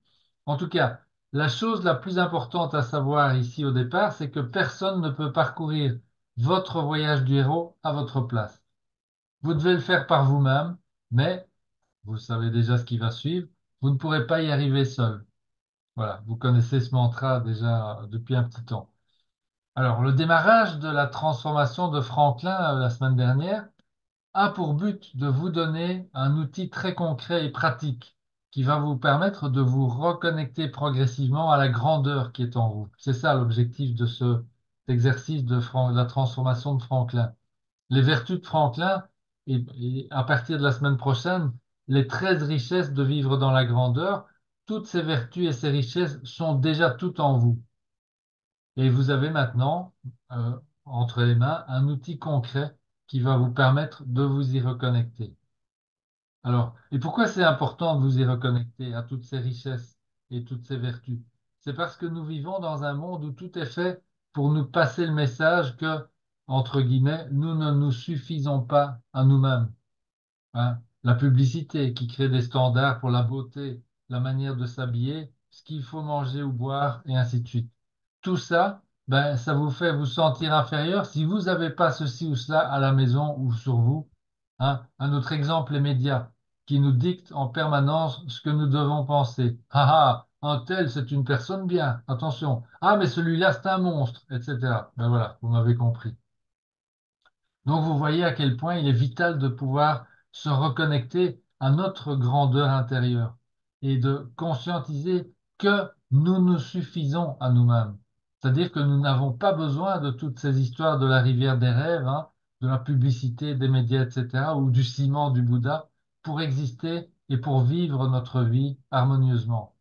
En tout cas, la chose la plus importante à savoir ici au départ, c'est que personne ne peut parcourir votre voyage du héros à votre place. Vous devez le faire par vous-même, mais vous savez déjà ce qui va suivre, vous ne pourrez pas y arriver seul. Voilà, vous connaissez ce mantra déjà depuis un petit temps. Alors, le démarrage de la transformation de Franklin la semaine dernière a pour but de vous donner un outil très concret et pratique qui va vous permettre de vous reconnecter progressivement à la grandeur qui est en vous. C'est ça l'objectif de cet exercice de la transformation de Franklin. Les vertus de Franklin, et à partir de la semaine prochaine, les 13 richesses de vivre dans la grandeur, toutes ces vertus et ces richesses sont déjà toutes en vous. Et vous avez maintenant, euh, entre les mains, un outil concret qui va vous permettre de vous y reconnecter. Alors, et pourquoi c'est important de vous y reconnecter à toutes ces richesses et toutes ces vertus? C'est parce que nous vivons dans un monde où tout est fait pour nous passer le message que, entre guillemets, nous ne nous suffisons pas à nous-mêmes, hein. La publicité qui crée des standards pour la beauté, la manière de s'habiller, ce qu'il faut manger ou boire, et ainsi de suite. Tout ça, ben, ça vous fait vous sentir inférieur si vous n'avez pas ceci ou cela à la maison ou sur vous, hein. Un autre exemple, les médias, qui nous dictent en permanence ce que nous devons penser. Ah ah, un tel, c'est une personne bien, attention. Ah, mais celui-là, c'est un monstre, etc. Ben voilà, vous m'avez compris. Donc vous voyez à quel point il est vital de pouvoir se reconnecter à notre grandeur intérieure et de conscientiser que nous nous suffisons à nous-mêmes. C'est-à-dire que nous n'avons pas besoin de toutes ces histoires de la rivière des rêves, hein, de la publicité des médias, etc., ou du ciment du Bouddha pour exister et pour vivre notre vie harmonieusement.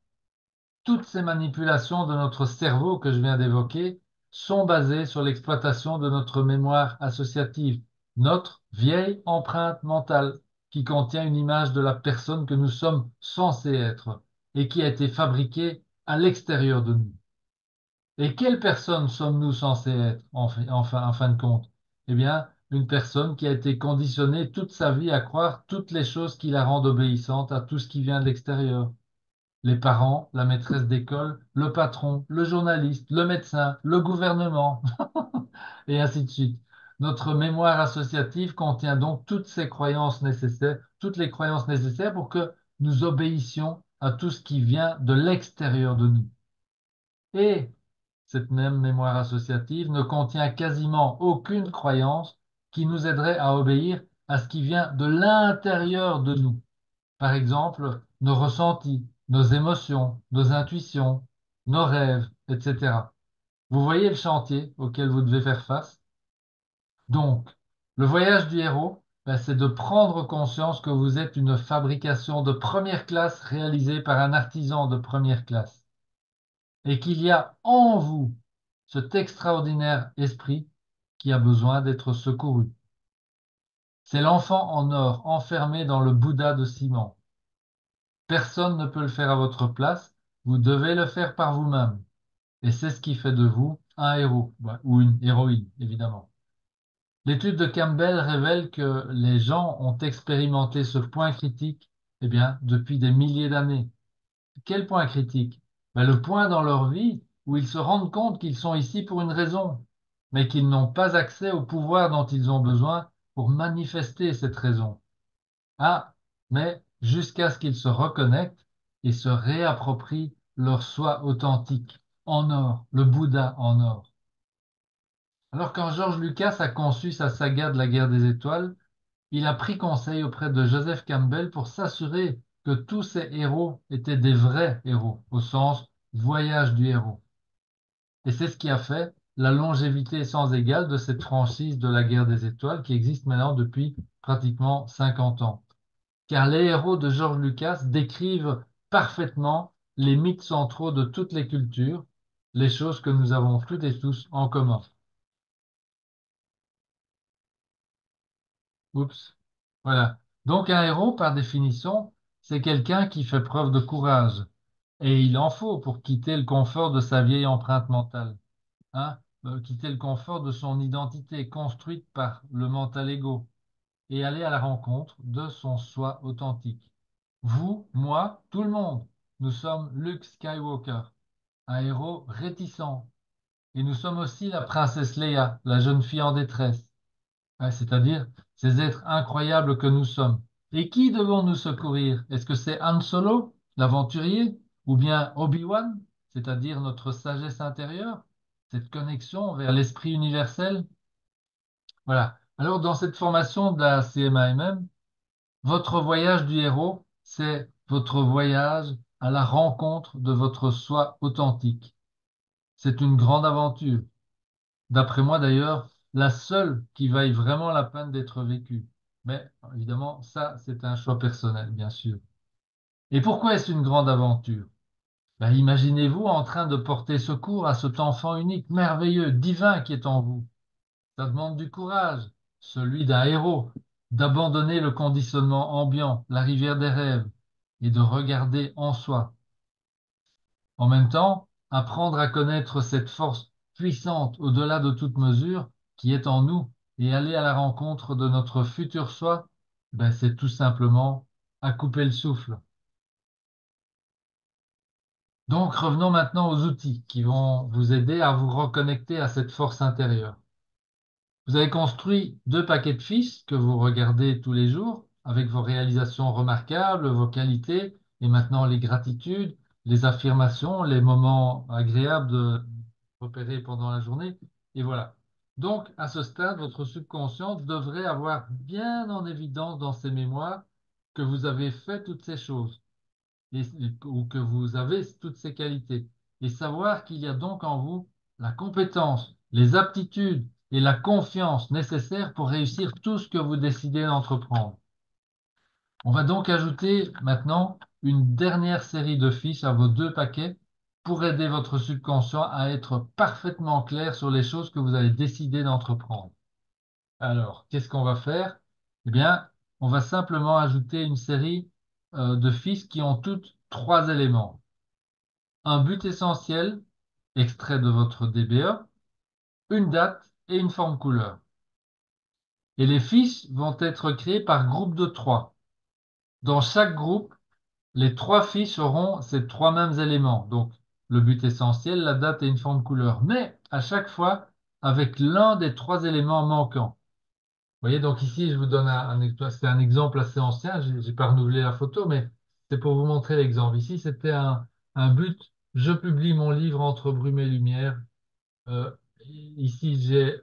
Toutes ces manipulations de notre cerveau que je viens d'évoquer sont basées sur l'exploitation de notre mémoire associative, notre vieille empreinte mentale, qui contient une image de la personne que nous sommes censés être et qui a été fabriquée à l'extérieur de nous. Et quelle personne sommes-nous censés être, enfin, en fin de compte? Eh bien, une personne qui a été conditionnée toute sa vie à croire toutes les choses qui la rendent obéissante à tout ce qui vient de l'extérieur. Les parents, la maîtresse d'école, le patron, le journaliste, le médecin, le gouvernement, et ainsi de suite. Notre mémoire associative contient donc toutes ces croyances nécessaires, toutes les croyances nécessaires pour que nous obéissions à tout ce qui vient de l'extérieur de nous. Et cette même mémoire associative ne contient quasiment aucune croyance qui nous aiderait à obéir à ce qui vient de l'intérieur de nous. Par exemple, nos ressentis, nos émotions, nos intuitions, nos rêves, etc. Vous voyez le chantier auquel vous devez faire face? Donc, le voyage du héros, Ben, c'est de prendre conscience que vous êtes une fabrication de première classe réalisée par un artisan de première classe et qu'il y a en vous cet extraordinaire esprit qui a besoin d'être secouru. C'est l'enfant en or enfermé dans le Bouddha de ciment. Personne ne peut le faire à votre place, vous devez le faire par vous-même. Et c'est ce qui fait de vous un héros, ouais, ou une héroïne, évidemment. L'étude de Campbell révèle que les gens ont expérimenté ce point critique, eh bien, depuis des milliers d'années. Quel point critique? Ben, le point dans leur vie où ils se rendent compte qu'ils sont ici pour une raison, mais qu'ils n'ont pas accès au pouvoir dont ils ont besoin pour manifester cette raison. Ah, mais jusqu'à ce qu'ils se reconnectent et se réapproprient leur soi authentique, en or, le Bouddha en or. Alors quand George Lucas a conçu sa saga de la guerre des étoiles, il a pris conseil auprès de Joseph Campbell pour s'assurer que tous ces héros étaient des vrais héros, au sens voyage du héros. Et c'est ce qui a fait la longévité sans égale de cette franchise de la guerre des étoiles qui existe maintenant depuis pratiquement 50 ans. Car les héros de George Lucas décrivent parfaitement les mythes centraux de toutes les cultures, les choses que nous avons toutes et tous en commun. Oups. Voilà. Donc un héros, par définition, c'est quelqu'un qui fait preuve de courage. Et il en faut pour quitter le confort de sa vieille empreinte mentale. Hein? Quitter le confort de son identité construite par le mental ego et aller à la rencontre de son soi authentique. Vous, moi, tout le monde, nous sommes Luke Skywalker, un héros réticent. Et nous sommes aussi la princesse Leia, la jeune fille en détresse. Ouais, c'est-à-dire ces êtres incroyables que nous sommes. Et qui devons-nous secourir? Est-ce que c'est Han Solo, l'aventurier, ou bien Obi-Wan, c'est-à-dire notre sagesse intérieure, cette connexion vers l'esprit universel? Voilà. Alors, dans cette formation de la CMAMM, votre voyage du héros, c'est votre voyage à la rencontre de votre soi authentique. C'est une grande aventure. D'après moi d'ailleurs, la seule qui vaille vraiment la peine d'être vécue. Mais évidemment, ça, c'est un choix personnel, bien sûr. Et pourquoi est-ce une grande aventure? Ben, imaginez-vous en train de porter secours à cet enfant unique, merveilleux, divin qui est en vous. Ça demande du courage, celui d'un héros, d'abandonner le conditionnement ambiant, la rivière des rêves, et de regarder en soi. En même temps, apprendre à connaître cette force puissante au-delà de toute mesure qui est en nous et aller à la rencontre de notre futur soi, ben, c'est tout simplement à couper le souffle. Donc revenons maintenant aux outils qui vont vous aider à vous reconnecter à cette force intérieure. Vous avez construit 2 paquets de fiches que vous regardez tous les jours avec vos réalisations remarquables, vos qualités et maintenant les gratitudes, les affirmations, les moments agréables de repérer pendant la journée. Et voilà. Donc, à ce stade, votre subconscient devrait avoir bien en évidence dans ses mémoires que vous avez fait toutes ces choses ou que vous avez toutes ces qualités. Et savoir qu'il y a donc en vous la compétence, les aptitudes et la confiance nécessaires pour réussir tout ce que vous décidez d'entreprendre. On va donc ajouter maintenant une dernière série de fiches à vos 2 paquets pour aider votre subconscient à être parfaitement clair sur les choses que vous avez décidé d'entreprendre. Alors, qu'est-ce qu'on va faire? Eh bien, on va simplement ajouter une série de fiches qui ont toutes 3 éléments. Un but essentiel, extrait de votre DBE, une date et une forme couleur. Et les fiches vont être créées par groupe de 3. Dans chaque groupe, les 3 fiches auront ces 3 mêmes éléments, donc le but essentiel, la date et une forme couleur, mais à chaque fois avec l'un des 3 éléments manquants. Vous voyez, donc ici, je vous donne c'est un exemple assez ancien, j'ai pas renouvelé la photo, mais c'est pour vous montrer l'exemple. Ici, c'était un but, je publie mon livre Entre brume et lumière. Euh, Ici, j'ai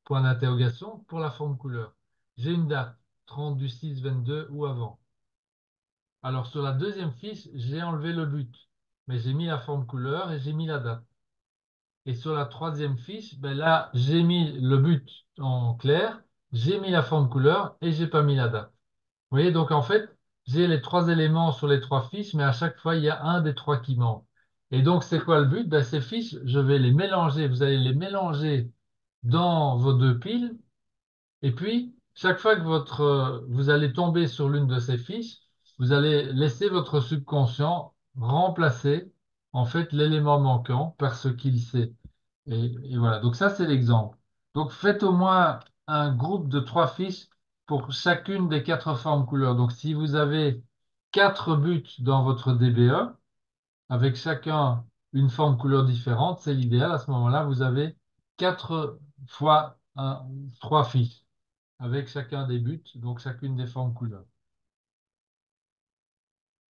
point d'interrogation pour la forme couleur. J'ai une date, 30/6/22 ou avant. Alors sur la deuxième fiche, j'ai enlevé le but, mais j'ai mis la forme couleur et j'ai mis la date. Et sur la troisième fiche, ben là, j'ai mis le but en clair j'ai mis la forme couleur et j'ai pas mis la date. Vous voyez, donc en fait, j'ai les trois éléments sur les trois fiches, mais à chaque fois, il y a un des trois qui manque. Et donc, c'est quoi le but? Ben, ces fiches, je vais les mélanger. Vous allez les mélanger dans vos deux piles. Et puis, chaque fois que vous allez tomber sur l'une de ces fiches, vous allez laisser votre subconscient remplacer, en fait, l'élément manquant par ce qu'il sait. Et voilà. Donc ça, c'est l'exemple. Donc, faites au moins un groupe de trois fiches pour chacune des quatre formes couleurs. Donc, si vous avez quatre buts dans votre DBE, avec chacun une forme couleur différente, c'est l'idéal. À ce moment-là, vous avez quatre fois trois fiches avec chacun des buts, donc chacune des formes couleurs.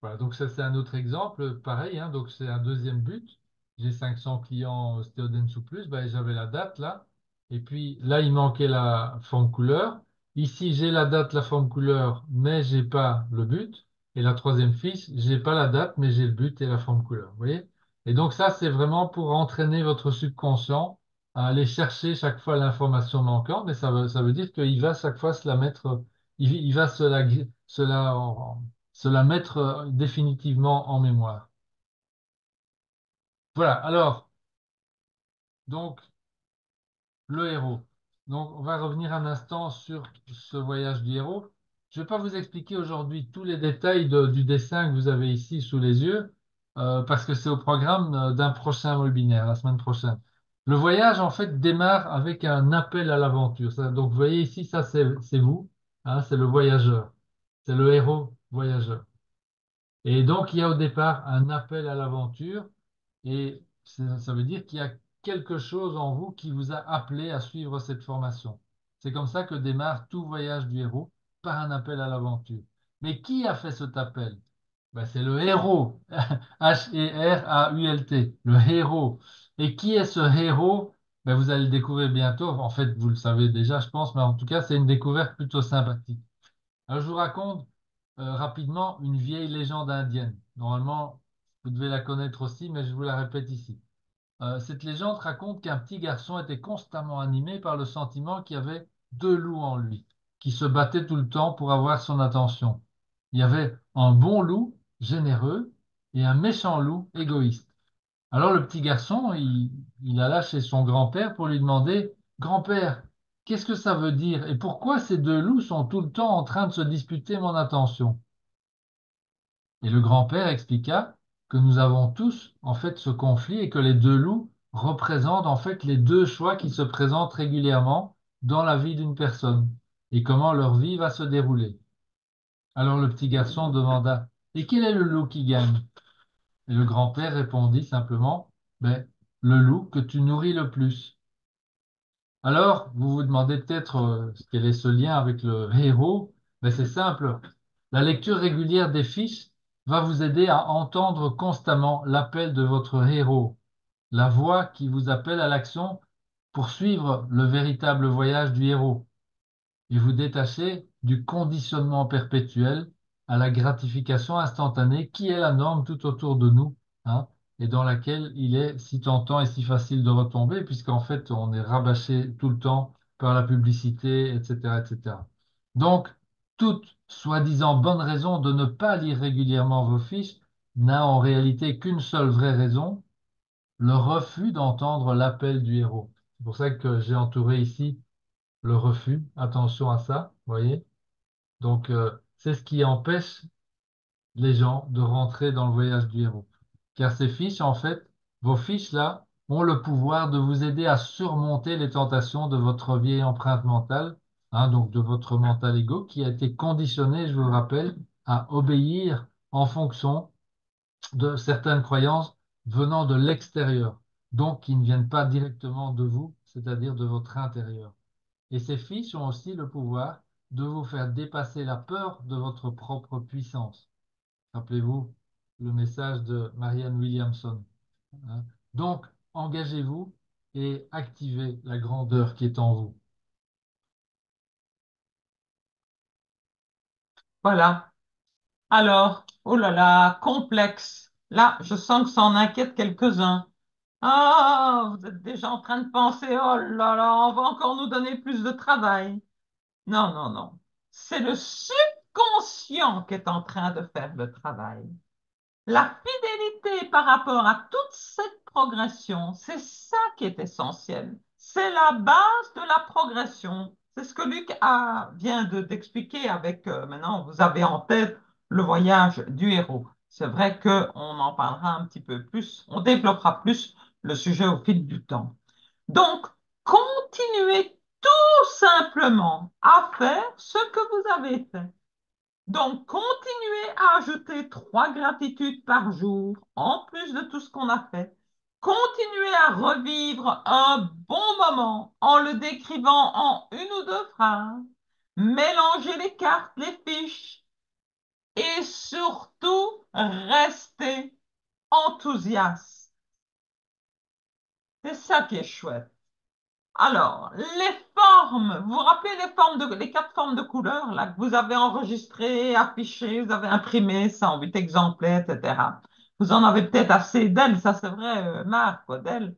Voilà, donc ça c'est un autre exemple, pareil, hein, donc c'est un deuxième but. J'ai 500 clients Students ou plus, ben, j'avais la date là, et puis là il manquait la forme couleur. Ici j'ai la date, la forme couleur, mais j'ai pas le but. Et la troisième fiche, j'ai pas la date, mais j'ai le but et la forme couleur. Vous voyez? Et donc ça c'est vraiment pour entraîner votre subconscient à aller chercher chaque fois l'information manquante, mais ça veut dire qu'il va chaque fois se la mettre, il va se la mettre définitivement en mémoire. Voilà, alors, donc, le héros. Donc, on va revenir un instant sur ce voyage du héros. Je ne vais pas vous expliquer aujourd'hui tous les détails du dessin que vous avez ici sous les yeux, parce que c'est au programme d'un prochain webinaire, la semaine prochaine. Le voyage, en fait, démarre avec un appel à l'aventure. Donc, vous voyez ici, ça, c'est vous, hein, c'est le voyageur, c'est le héros voyageur. Et donc, il y a au départ un appel à l'aventure et ça veut dire qu'il y a quelque chose en vous qui vous a appelé à suivre cette formation. C'est comme ça que démarre tout voyage du héros, par un appel à l'aventure. Mais qui a fait cet appel? Ben, c'est le héros, H-E-R-A-U-L-T, le héros. Et qui est ce héros? Ben, vous allez le découvrir bientôt. En fait, vous le savez déjà, je pense, mais en tout cas, c'est une découverte plutôt sympathique. Alors, je vous raconte rapidement une vieille légende indienne. Normalement, vous devez la connaître aussi, mais je vous la répète ici. Cette légende raconte qu'un petit garçon était constamment animé par le sentiment qu'il y avait deux loups en lui, qui se battaient tout le temps pour avoir son attention. Il y avait un bon loup, généreux, et un méchant loup, égoïste. Alors le petit garçon, il alla chez son grand-père pour lui demander, Grand-père, qu'est-ce que ça veut dire et pourquoi ces deux loups sont tout le temps en train de se disputer mon attention? Et le grand-père expliqua que nous avons tous en fait ce conflit et que les deux loups représentent en fait les deux choix qui se présentent régulièrement dans la vie d'une personne et comment leur vie va se dérouler. Alors le petit garçon demanda, Et quel est le loup qui gagne? Et le grand-père répondit simplement, ben, le loup que tu nourris le plus. Alors, vous vous demandez peut-être quel est ce lien avec le héros. Ben, c'est simple. La lecture régulière des fiches va vous aider à entendre constamment l'appel de votre héros, la voix qui vous appelle à l'action pour suivre le véritable voyage du héros et vous détacher du conditionnement perpétuel à la gratification instantanée qui est la norme tout autour de nous, hein, et dans laquelle il est si tentant et si facile de retomber, puisqu'en fait, on est rabâché tout le temps par la publicité, etc., etc. Donc, toute soi-disant bonne raison de ne pas lire régulièrement vos fiches n'a en réalité qu'une seule vraie raison, le refus d'entendre l'appel du héros. C'est pour ça que j'ai entouré ici le refus. Attention à ça, vous voyez. Donc, c'est ce qui empêche les gens de rentrer dans le voyage du héros. Car ces fiches, en fait, vos fiches là, ont le pouvoir de vous aider à surmonter les tentations de votre vieille empreinte mentale, hein, donc de votre mental ego, qui a été conditionné, je vous le rappelle, à obéir en fonction de certaines croyances venant de l'extérieur, donc qui ne viennent pas directement de vous, c'est-à-dire de votre intérieur. Et ces fiches ont aussi le pouvoir de vous faire dépasser la peur de votre propre puissance. Rappelez-vous le message de Marianne Williamson, hein. Donc, engagez-vous et activez la grandeur qui est en vous.
Voilà. Alors, oh là là, complexe. Là, je sens que ça en inquiète quelques-uns. Ah, vous êtes déjà en train de penser, oh là là, on va encore nous donner plus de travail. Non, non, non. C'est le subconscient qui est en train de faire le travail. La fidélité par rapport à toute cette progression, c'est ça qui est essentiel. C'est la base de la progression. C'est ce que vient d'expliquer avec, maintenant, vous avez en tête le voyage du héros. C'est vrai qu'on en parlera un petit peu plus, on développera plus le sujet au fil du temps. Donc, continuez tout simplement à faire ce que vous avez fait. Donc, continuez à ajouter 3 gratitudes par jour, en plus de tout ce qu'on a fait. Continuez à revivre un bon moment en le décrivant en une ou deux phrases. Mélangez les cartes, les fiches et surtout, restez enthousiaste. C'est ça qui est chouette. Alors, les formes, vous vous rappelez les 4 formes de couleurs là, que vous avez enregistrées, affichées, vous avez imprimé ça en 8 exemplaires, etc. Vous en avez peut-être assez d'elles, ça c'est vrai, Marc, quoi, d'elles.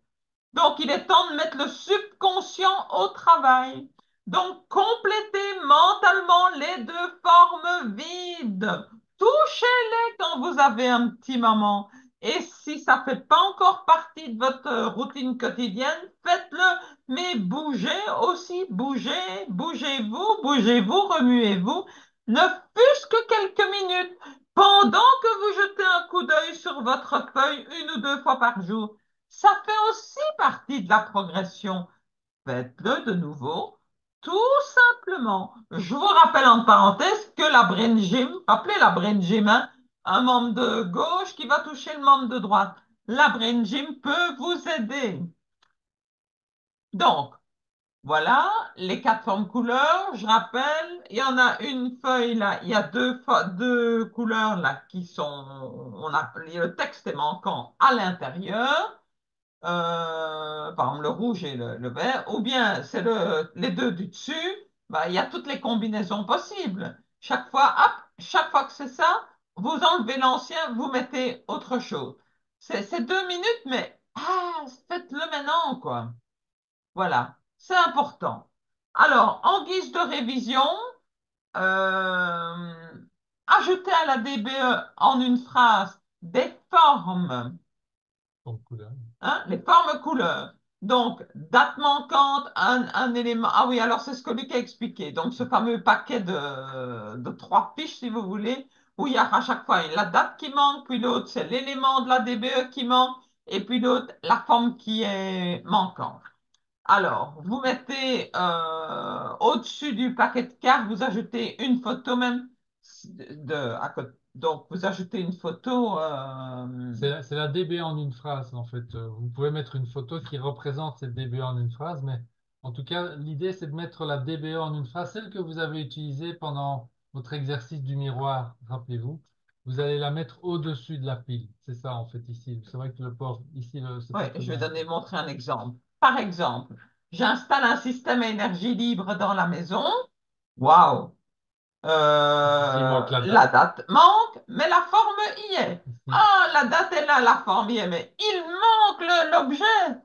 Donc, il est temps de mettre le subconscient au travail. Donc, complétez mentalement les 2 formes vides. Touchez-les quand vous avez un petit moment. Et si ça ne fait pas encore partie de votre routine quotidienne, faites-le. Mais bougez aussi, bougez, bougez-vous, remuez-vous, ne fût-ce que quelques minutes, pendant que vous jetez un coup d'œil sur votre feuille 1 ou 2 fois par jour. Ça fait aussi partie de la progression. Faites-le de nouveau, tout simplement. Je vous rappelle en parenthèse que la brain gym, appelez la brain gym, hein, un membre de gauche qui va toucher le membre de droite. La brain gym peut vous aider. Donc, voilà les 4 formes couleurs. Je rappelle, il y en a une feuille là, il y a deux couleurs là qui sont, le texte est manquant à l'intérieur. Par exemple le rouge et le vert, ou bien c'est les deux du dessus, bah, il y a toutes les combinaisons possibles. Chaque fois, hop, chaque fois que c'est ça, vous enlevez l'ancien, vous mettez autre chose. C'est 2 minutes, mais faites-le maintenant, quoi. Voilà, c'est important. Alors, en guise de révision, euh, ajoutez à la DBE en une phrase des formes.
Donc, couleur.
Hein, les formes couleurs. Donc, date manquante, un élément. Ah oui, alors c'est ce que Luc a expliqué. Donc, ce fameux paquet de 3 fiches, si vous voulez, où il y a à chaque fois la date qui manque, puis l'autre, c'est l'élément de la DBE qui manque, et puis l'autre, la forme qui est manquante. Alors, vous mettez au-dessus du paquet de cartes, vous ajoutez une photo même à côté. Donc, vous ajoutez une photo.
C'est la DB en une phrase, en fait. Vous pouvez mettre une photo qui représente cette DB en une phrase, mais en tout cas, l'idée, c'est de mettre la DBE en une phrase, celle que vous avez utilisée pendant votre exercice du miroir, rappelez-vous. Vous allez la mettre au-dessus de la pile. C'est ça, en fait, ici. C'est vrai que le port, ici, c'est
Oui,
pas très
je vais
bien.
montrer un exemple. Par exemple, j'installe un système à énergie libre dans la maison. Waouh!
Il manque la
La
date,
date manque, mais la forme y est.
ici.
Ah, la date est là, la forme y est, mais il manque l'objet.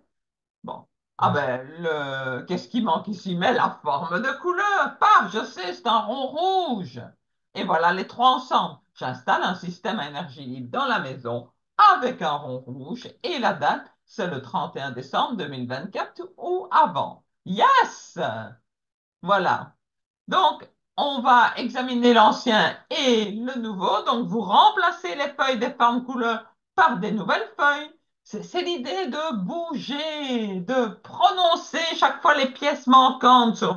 Bon. Ah ben, qu'est-ce qui manque ici? Mais la forme de couleur. Paf, je sais, c'est un rond rouge. Et voilà les 3 ensemble. J'installe un système à énergie libre dans la maison avec un rond rouge et la date, c'est le 31 décembre 2024 ou avant. Yes! Voilà. Donc, on va examiner l'ancien et le nouveau. Donc, vous remplacez les feuilles des formes couleurs par des nouvelles feuilles. C'est l'idée de bouger, de prononcer chaque fois les pièces manquantes sur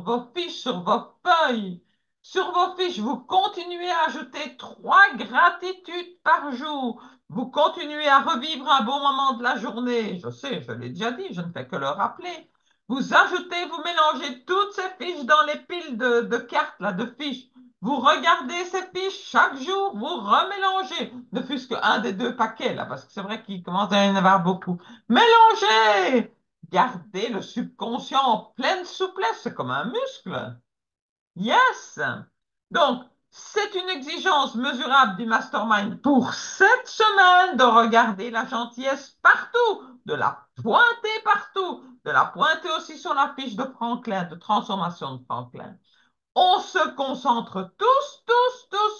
vos fiches, sur vos feuilles. Sur vos fiches, vous continuez à ajouter 3 gratitudes par jour. Vous continuez à revivre un bon moment de la journée. Je sais, je l'ai déjà dit, je ne fais que le rappeler. Vous ajoutez, vous mélangez toutes ces fiches dans les piles de cartes, là, de fiches. Vous regardez ces fiches chaque jour, vous remélangez, ne fût-ce qu'un des 2 paquets, là, parce que c'est vrai qu'il commence à y en avoir beaucoup. Mélangez! Gardez le subconscient en pleine souplesse, c'est comme un muscle. Yes! Donc, C'est une exigence mesurable du mastermind pour cette semaine de regarder la gentillesse partout, de la pointer partout, de la pointer aussi sur la fiche de Franklin, de transformation de Franklin. On se concentre tous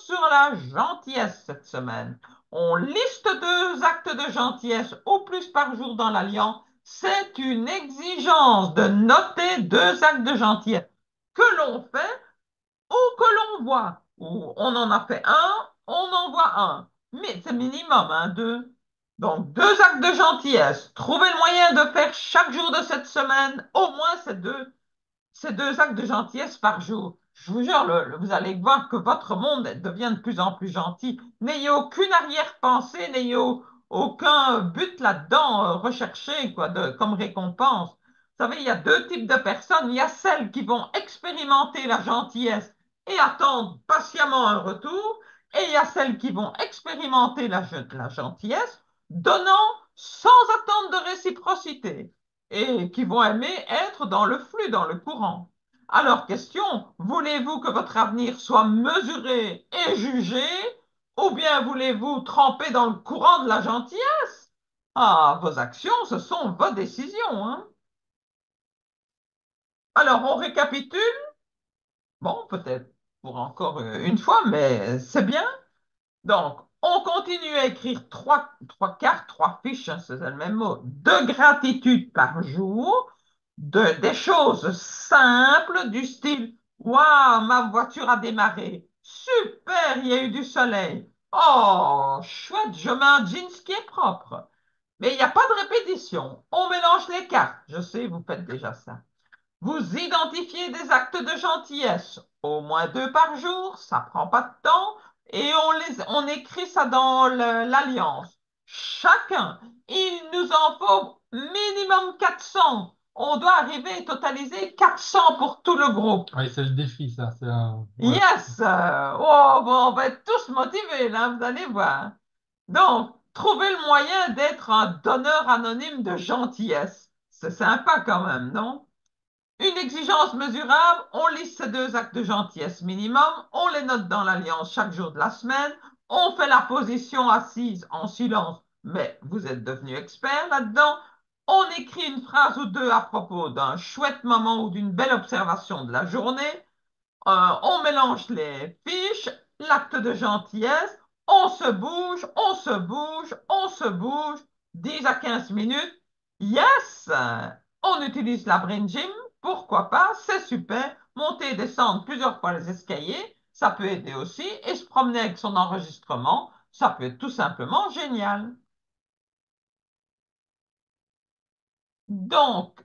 sur la gentillesse cette semaine. On liste 2 actes de gentillesse au plus par jour dans l'Alliance. C'est une exigence de noter 2 actes de gentillesse que l'on fait ou que l'on voit. Ou on en a fait un, on en voit un. Mais c'est minimum, hein, 2. Donc, 2 actes de gentillesse. Trouvez le moyen de faire chaque jour de cette semaine au moins ces deux actes de gentillesse par jour. Je vous jure, vous allez voir que votre monde devient de plus en plus gentil. N'ayez aucune arrière-pensée, n'ayez aucun but là-dedans recherché quoi, comme récompense. Vous savez, il y a 2 types de personnes. Il y a celles qui vont expérimenter la gentillesse et attendre patiemment un retour. Et il y a celles qui vont expérimenter la gentillesse, donnant sans attendre de réciprocité et qui vont aimer être dans le flux, dans le courant. Alors, question, voulez-vous que votre avenir soit mesuré et jugé, ou bien voulez-vous tremper dans le courant de la gentillesse? Ah, vos actions, ce sont vos décisions, hein. Alors, on récapitule. Bon, peut-être pour encore une fois, mais c'est bien. Donc, on continue à écrire trois cartes, 3 fiches, hein, c'est le même mot, de gratitude par jour, des choses simples du style, waouh, ma voiture a démarré. Super, il y a eu du soleil. Oh, chouette, je mets un jeans qui est propre. Mais il n'y a pas de répétition. On mélange les cartes. Je sais, vous faites déjà ça. Vous identifiez des actes de gentillesse, au moins 2 par jour, ça prend pas de temps, et on écrit ça dans l'alliance. Chacun, il nous en faut minimum 400. On doit arriver à totaliser 400 pour tout le groupe.
Oui, c'est le défi, ça. Ouais.
Yes! Oh, bon, on va être tous motivés, là, vous allez voir. Donc, trouvez le moyen d'être un donneur anonyme de gentillesse. C'est sympa quand même, non? Une exigence mesurable, on liste ces 2 actes de gentillesse minimum, on les note dans l'alliance chaque jour de la semaine, on fait la position assise en silence, mais vous êtes devenu expert là-dedans, on écrit une phrase ou 2 à propos d'un chouette moment ou d'une belle observation de la journée, on mélange les fiches, l'acte de gentillesse, on se bouge, on se bouge, on se bouge, 10 à 15 minutes. Yes! On utilise la Brain Gym, pourquoi pas, c'est super. Monter et descendre plusieurs fois les escaliers, ça peut aider aussi. Et se promener avec son enregistrement, ça peut être tout simplement génial. Donc,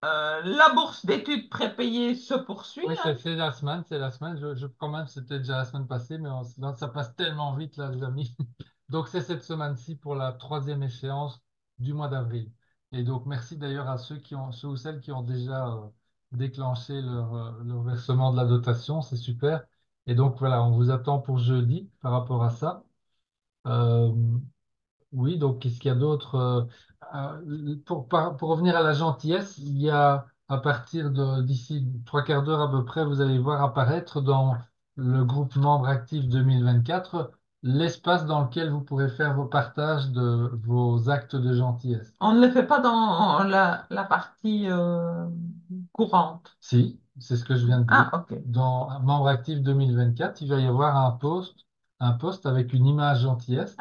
la bourse d'études prépayée se poursuit,
Oui,
hein.
c'est la semaine, c'est la semaine. Quand même, c'était déjà la semaine passée, mais ça passe tellement vite, là, les amis. Donc, c'est cette semaine-ci pour la troisième échéance du mois d'avril. Et donc, merci d'ailleurs à ceux ou celles qui ont déjà déclenché leur versement de la dotation. C'est super. Et donc, voilà, on vous attend pour jeudi par rapport à ça. Euh, oui, donc qu'est-ce qu'il y a d'autre? Pour revenir à la gentillesse, il y a à partir de d'ici 3 quarts d'heure à peu près, vous allez voir apparaître dans le groupe membre actif 2024 l'espace dans lequel vous pourrez faire vos partages de vos actes de gentillesse.
On ne le fait pas dans la partie courante.
Si, c'est ce que je viens de dire.
Ah, ok.
Dans membre actif 2024, il va y avoir un post avec une image gentillesse. Et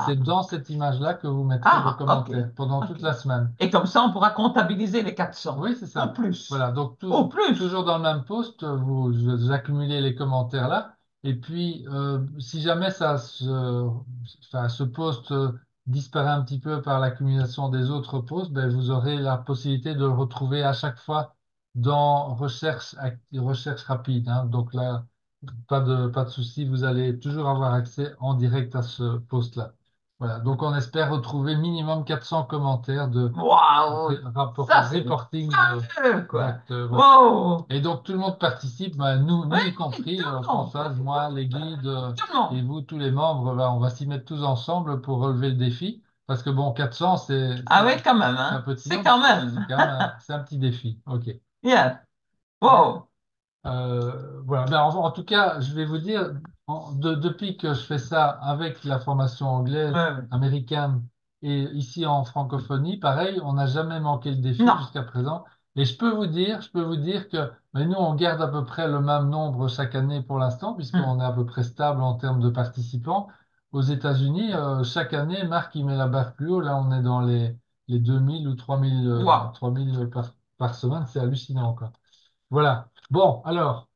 c'est
Ah,
dans cette image-là que vous mettrez vos
ah, ok.
commentaires pendant toute
Ok.
la semaine.
Et comme ça, on pourra comptabiliser les 400.
Oui, c'est
Au
ça.
plus.
Voilà, donc
Au plus.
toujours dans le même post, vous accumulez les commentaires là. Et puis, si jamais enfin, ce post disparaît un petit peu par l'accumulation des autres posts, ben, vous aurez la possibilité de le retrouver à chaque fois dans recherche rapide, hein. Donc là, pas de souci, vous allez toujours avoir accès en direct à ce post-là. Voilà, donc on espère retrouver minimum 400 commentaires de
Waouh. Ça, c'est
reporting
fameux, quoi.
d'actes. Voilà.
Wow.
Et donc tout le monde participe, ben, nous
Oui,
y compris,
tout le monde.
Françoise, moi, les guides
Tout le
et
monde.
vous, tous les membres, ben, on va s'y mettre tous ensemble pour relever le défi. Parce que bon, 400,
Ah oui, quand même,
c'est un
hein.
petit
C'est
nombre,
quand
c'est
même.
quand même c'est un petit défi. OK.
Yeah. Wow.
Voilà. Ben, en tout cas, je vais vous dire, depuis que je fais ça avec la formation anglaise,
Ouais, ouais.
américaine et ici en francophonie, pareil, on n'a jamais manqué le défi
Non.
jusqu'à présent. Et je peux vous dire que mais nous, on garde à peu près le même nombre chaque année pour l'instant,
Hmm.
puisqu'on est à peu près stable en termes de participants. Aux États-Unis, chaque année, Marc, il met la barre plus haut. Là, on est dans les 2000 ou 3000,
Waouh.
3000 par semaine. C'est hallucinant, quoi. Voilà. Bon, alors.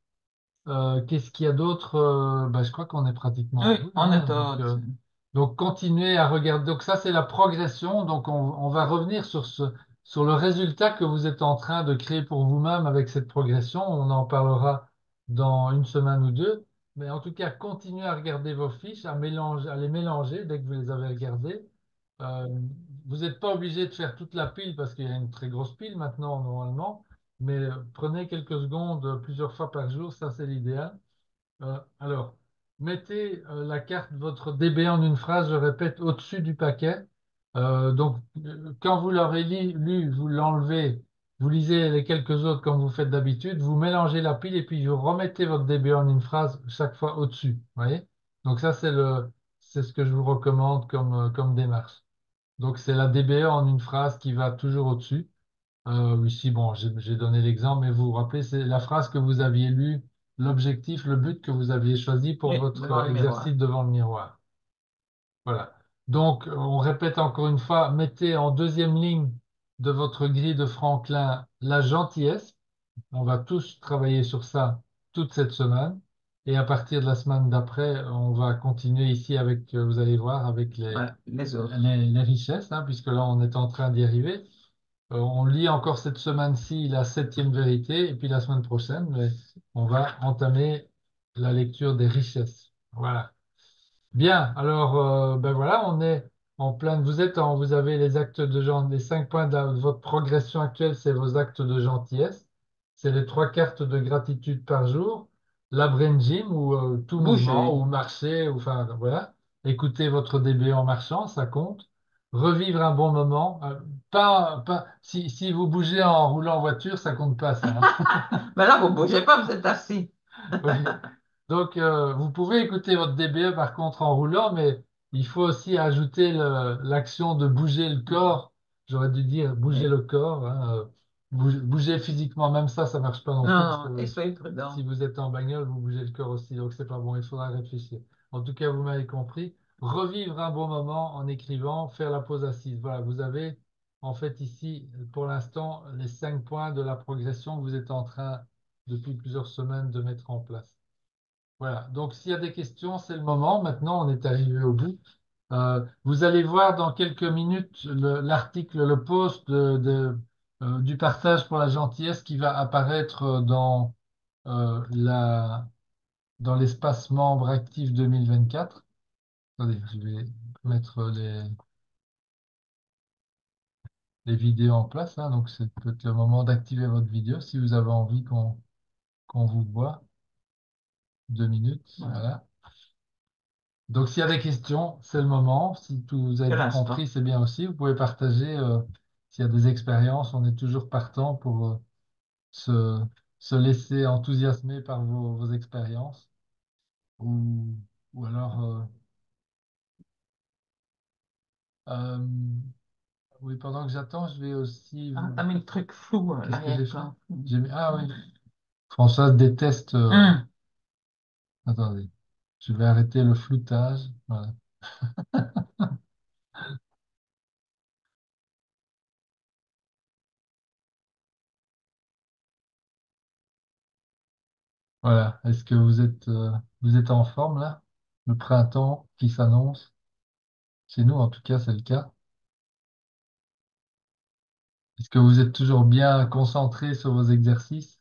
Qu'est-ce qu'il y a d'autre? Bah, je crois qu'on est pratiquement à
Oui,
bout,
on
hein.
est
Donc, continuez à regarder. Donc ça, c'est la progression. Donc on va revenir sur le résultat que vous êtes en train de créer pour vous-même avec cette progression. On en parlera dans une semaine ou deux. Mais en tout cas, continuez à regarder vos fiches, à les mélanger dès que vous les avez regardées. Euh, Vous n'êtes pas obligé de faire toute la pile parce qu'il y a une très grosse pile maintenant, normalement. Mais prenez quelques secondes plusieurs fois par jour, ça c'est l'idéal. Alors, mettez la carte de votre DB en une phrase, je répète, au-dessus du paquet. Quand vous l'aurez lu, vous l'enlevez, vous lisez les quelques autres comme vous faites d'habitude, vous mélangez la pile et puis vous remettez votre DB en une phrase chaque fois au-dessus. Voyez? Donc ça, c'est ce que je vous recommande comme démarche. Donc c'est la DBE en une phrase qui va toujours au-dessus. Ici, bon, j'ai donné l'exemple, mais vous vous rappelez, c'est la phrase que vous aviez lue, l'objectif, le but que vous aviez choisi pour
oui,
votre
devant le miroir.
exercice devant le miroir. Voilà. Donc, on répète encore une fois, mettez en deuxième ligne de votre grille de Franklin la gentillesse. On va tous travailler sur ça toute cette semaine. Et à partir de la semaine d'après, on va continuer ici avec, vous allez voir, avec
Ouais, les autres.
les richesses, hein, puisque là, on est en train d'y arriver. On lit encore cette semaine-ci la septième vérité, et puis la semaine prochaine, on va entamer la lecture des richesses. Voilà. Bien, alors ben voilà, on est en plein. Vous avez les actes de gentillesse, les 5 points de votre progression actuelle, c'est vos actes de gentillesse. C'est les 3 cartes de gratitude par jour. La brain gym ou tout mouvement
Bouger.
ou marcher, ou, enfin voilà. Écoutez votre DB en marchant, ça compte. Revivre un bon moment. Si vous bougez en roulant en voiture, ça compte pas ça, hein.
Mais là, vous ne bougez pas, vous êtes assis.
Oui. Donc, vous pouvez écouter votre DBE par contre en roulant, mais il faut aussi ajouter l'action de bouger le corps. J'aurais dû dire bouger
Oui.
le corps, hein, bouger physiquement, même ça marche pas non
Non,
plus parce
non, et
que
soyez
si
prudents.
vous êtes en bagnole, vous bougez le corps aussi, donc c'est pas bon, il faudra réfléchir. En tout cas, vous m'avez compris. Revivre un bon moment en écrivant, faire la pause assise. Voilà, vous avez en fait ici, pour l'instant, les 5 points de la progression que vous êtes en train, depuis plusieurs semaines, de mettre en place. Voilà, donc s'il y a des questions, c'est le moment. Maintenant, on est arrivé au bout. Vous allez voir dans quelques minutes l'article, le post du partage pour la gentillesse qui va apparaître euh, la, dans l'espace membre actif 2024. Attendez, je vais mettre les vidéos en place, hein. Donc c'est peut-être le moment d'activer votre vidéo si vous avez envie qu'on vous voit. 2 minutes,
Ouais,
voilà. Donc, s'il y a des questions, c'est le moment. Si tout vous avez
c'est
tout
l'instant.
compris, c'est bien aussi. Vous pouvez partager s'il y a des expériences. On est toujours partant pour se, se laisser enthousiasmer par vos expériences. Ou, ou alors, euh, oui, pendant que j'attends, je vais aussi
Ah,
vous.
t'as mis le truc flou,
Qu'est-ce que j'ai fait?
l'arrière-plan.
Ah oui, Françoise déteste.
Hum.
Attendez, je vais arrêter le floutage. Voilà. Voilà. Est-ce que vous êtes en forme là? Le printemps qui s'annonce. Chez nous, en tout cas, c'est le cas. Est-ce que vous êtes toujours bien concentré sur vos exercices?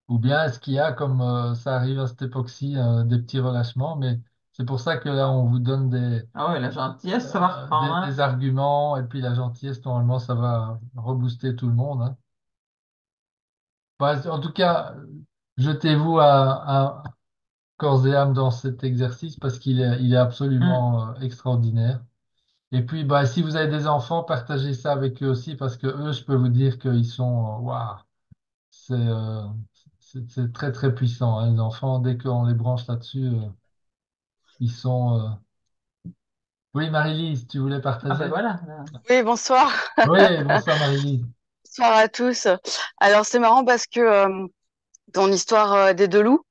Ou bien est-ce qu'il y a, comme ça arrive à cette époque-ci, des petits relâchements? Mais c'est pour ça que là, on vous donne
Ah ouais, la gentillesse, ça va reprendre,
des
hein.
arguments et puis la gentillesse, normalement, ça va rebooster tout le monde, hein. Bah, en tout cas, jetez-vous à corps et âme dans cet exercice parce qu'il est
Hum.
absolument extraordinaire. Et puis, bah, si vous avez des enfants, partagez ça avec eux aussi parce que eux, je peux vous dire qu'ils sont, waouh, c'est c'est très très puissant, hein. Les enfants, dès qu'on les branche là-dessus, ils sont. Oui, Marie-Lise, tu voulais
Ah ben
partager?
voilà.
Oui, bonsoir.
Oui, bonsoir Marie-Lise.
Bonsoir à tous. Alors, c'est marrant parce que ton histoire des deux loups,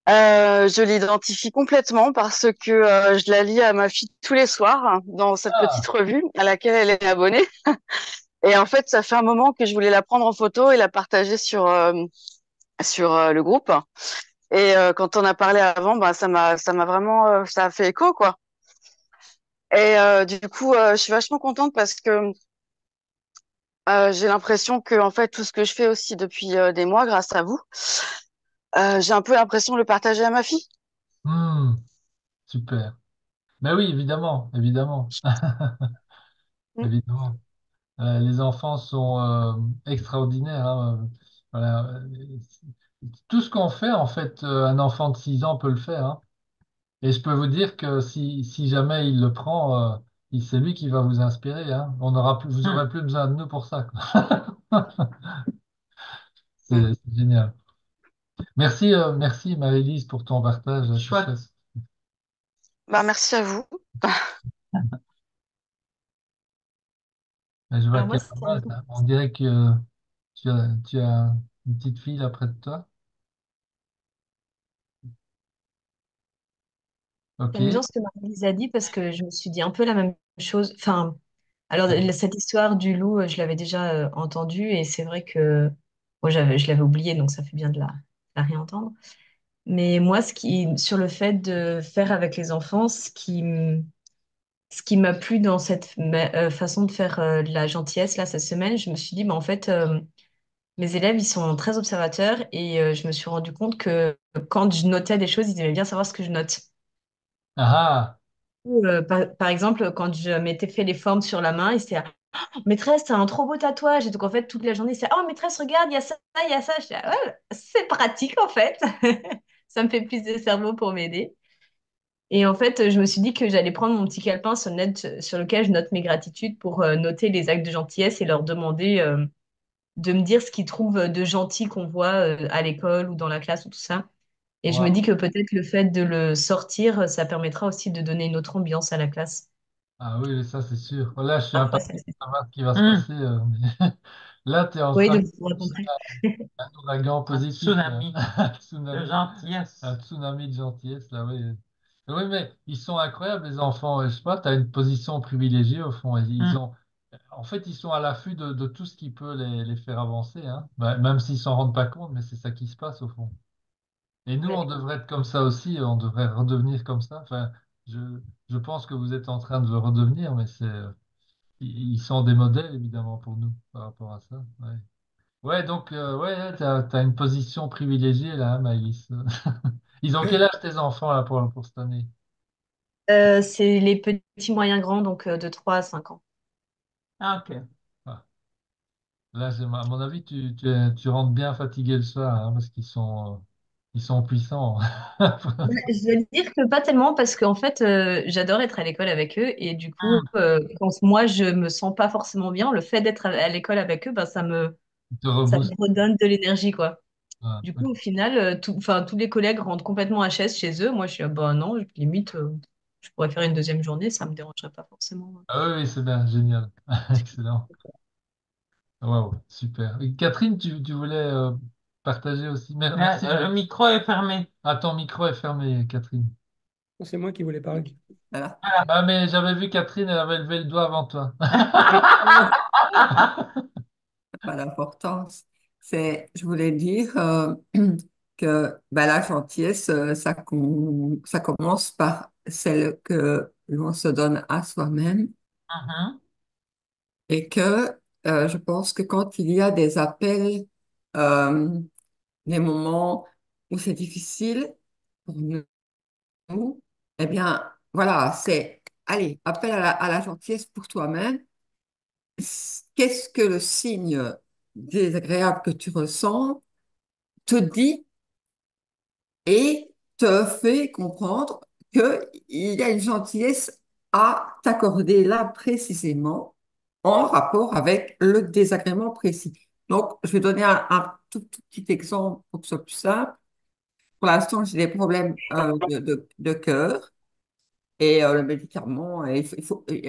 je l'identifie complètement parce que je la lis à ma fille tous les soirs dans cette petite
Ah,
revue à laquelle elle est abonnée. Et en fait, ça fait un moment que je voulais la prendre en photo et la partager sur le groupe. Et quand on a parlé avant, bah, ça m'a vraiment, ça a fait écho, quoi. Et du coup, je suis vachement contente parce que j'ai l'impression que en fait tout ce que je fais aussi depuis des mois grâce à vous, j'ai un peu l'impression de le partager à ma fille.
hmm, super. Mais oui, évidemment, évidemment,
Mm.
évidemment. Les enfants sont extraordinaires, hein. Voilà. Tout ce qu'on fait, en fait, un enfant de 6 ans peut le faire, hein. Et je peux vous dire que si jamais il le prend, c'est lui qui va vous inspirer, hein. Vous
Hmm.
aurez plus besoin de nous pour ça, quoi.
Mm.
C'est génial. Merci Marie-Lise pour ton partage. C'est chouette.
Chouette.
Bah merci à vous.
Et je vois
Alors moi,
qu'il y a pas mal, hein. On dirait que tu as une petite fille là près de toi. Ok.
j'aime bien ce que Marie-Lise a dit parce que je me suis dit un peu la même chose. Enfin, alors cette histoire du loup, je l'avais déjà entendue et c'est vrai que moi, je l'avais oubliée, donc ça fait bien de la réentendre. Mais moi, sur le fait de faire avec les enfants, ce qui m'a plu dans cette façon de faire de la gentillesse là cette semaine, je me suis dit, bah, en fait, mes élèves, ils sont très observateurs et je me suis rendu compte que quand je notais des choses, ils aimaient bien savoir ce que je note.
Ah,
Par exemple, quand je m'étais fait les formes sur la main, ils étaient là, maîtresse, t'as un trop beau tatouage. Et donc, en fait, toute la journée, c'est oh, maîtresse, regarde, il y a ça, il y a ça. J'étais là, ouais, c'est pratique, en fait. Ça me fait plus de cerveau pour m'aider. Et en fait, je me suis dit que j'allais prendre mon petit calepin sur lequel je note mes gratitudes pour noter les actes de gentillesse et leur demander de me dire ce qu'ils trouvent de gentil qu'on voit à l'école ou dans la classe ou tout ça. Et je me dis
wow.
que peut-être le fait de le sortir, ça permettra aussi de donner une autre ambiance à la classe.
Ah oui, oui, ça c'est sûr. Là, je suis
Après,
impatient de savoir ce qui va se
Hmm.
passer. Mais là, tu es en
oui,
train de
donc vous raconterez.
un ouragan
Un
positif, là.
tsunami de
Un
gentillesse.
tsunami de gentillesse, là, oui. Oui, mais ils sont incroyables, les enfants. Je sais pas, tu as une position privilégiée, au fond.
Hmm.
En fait, ils sont à l'affût de tout ce qui peut les faire avancer, hein. Bah, même s'ils s'en rendent pas compte, mais c'est ça qui se passe, au fond. Et nous, on devrait être comme ça aussi, on devrait redevenir comme ça. Enfin, je, je pense que vous êtes en train de le redevenir, mais ils sont des modèles, évidemment, pour nous, par rapport à ça. Ouais, ouais, donc, ouais, t'as une position privilégiée, là, hein, Maïlis. Ils ont quel âge tes enfants, là, pour cette année?
C'est les petits, moyens, grands, donc de 3 à 5 ans.
Ah, ok.
Ah, là, à mon avis, tu rentres bien fatigué le soir, hein, parce ils sont puissants.
Je vais dire que pas tellement parce qu'en fait, j'adore être à l'école avec eux et du coup,
Hmm.
quand moi je me sens pas forcément bien, le fait d'être à l'école avec eux, ben,
Ils te
ça me
reboostent.
redonne de l'énergie, quoi.
Ah,
Du
ok.
coup, au final, enfin, tous les collègues rentrent complètement HS chez eux. Moi, je suis, ah, bah non, limite, je pourrais faire une deuxième journée, ça me dérangerait pas forcément.
Ah oui, oui, c'est bien, génial. Excellent. Waouh, super. Et Catherine, tu voulais partager aussi. Merci,
Le
Maïlis.
micro est fermé.
Ah, ton micro est fermé, Catherine.
C'est moi qui voulais parler. Voilà.
Ah, mais j'avais vu Catherine, elle avait levé le doigt avant toi.
Pas d'importance. Je voulais dire que ben, la gentillesse, ça commence par celle que l'on se donne à soi-même
Mhm.
et que je pense que quand il y a des appels, euh, des moments où c'est difficile pour nous, eh bien, voilà, allez, appel à la gentillesse pour toi-même. Qu'est-ce que le signe désagréable que tu ressens te dit et te fait comprendre qu'il y a une gentillesse à t'accorder là précisément en rapport avec le désagrément précis. Donc, je vais donner tout petit exemple pour que ce soit plus simple. Pour l'instant, j'ai des problèmes de cœur. Et le médicament,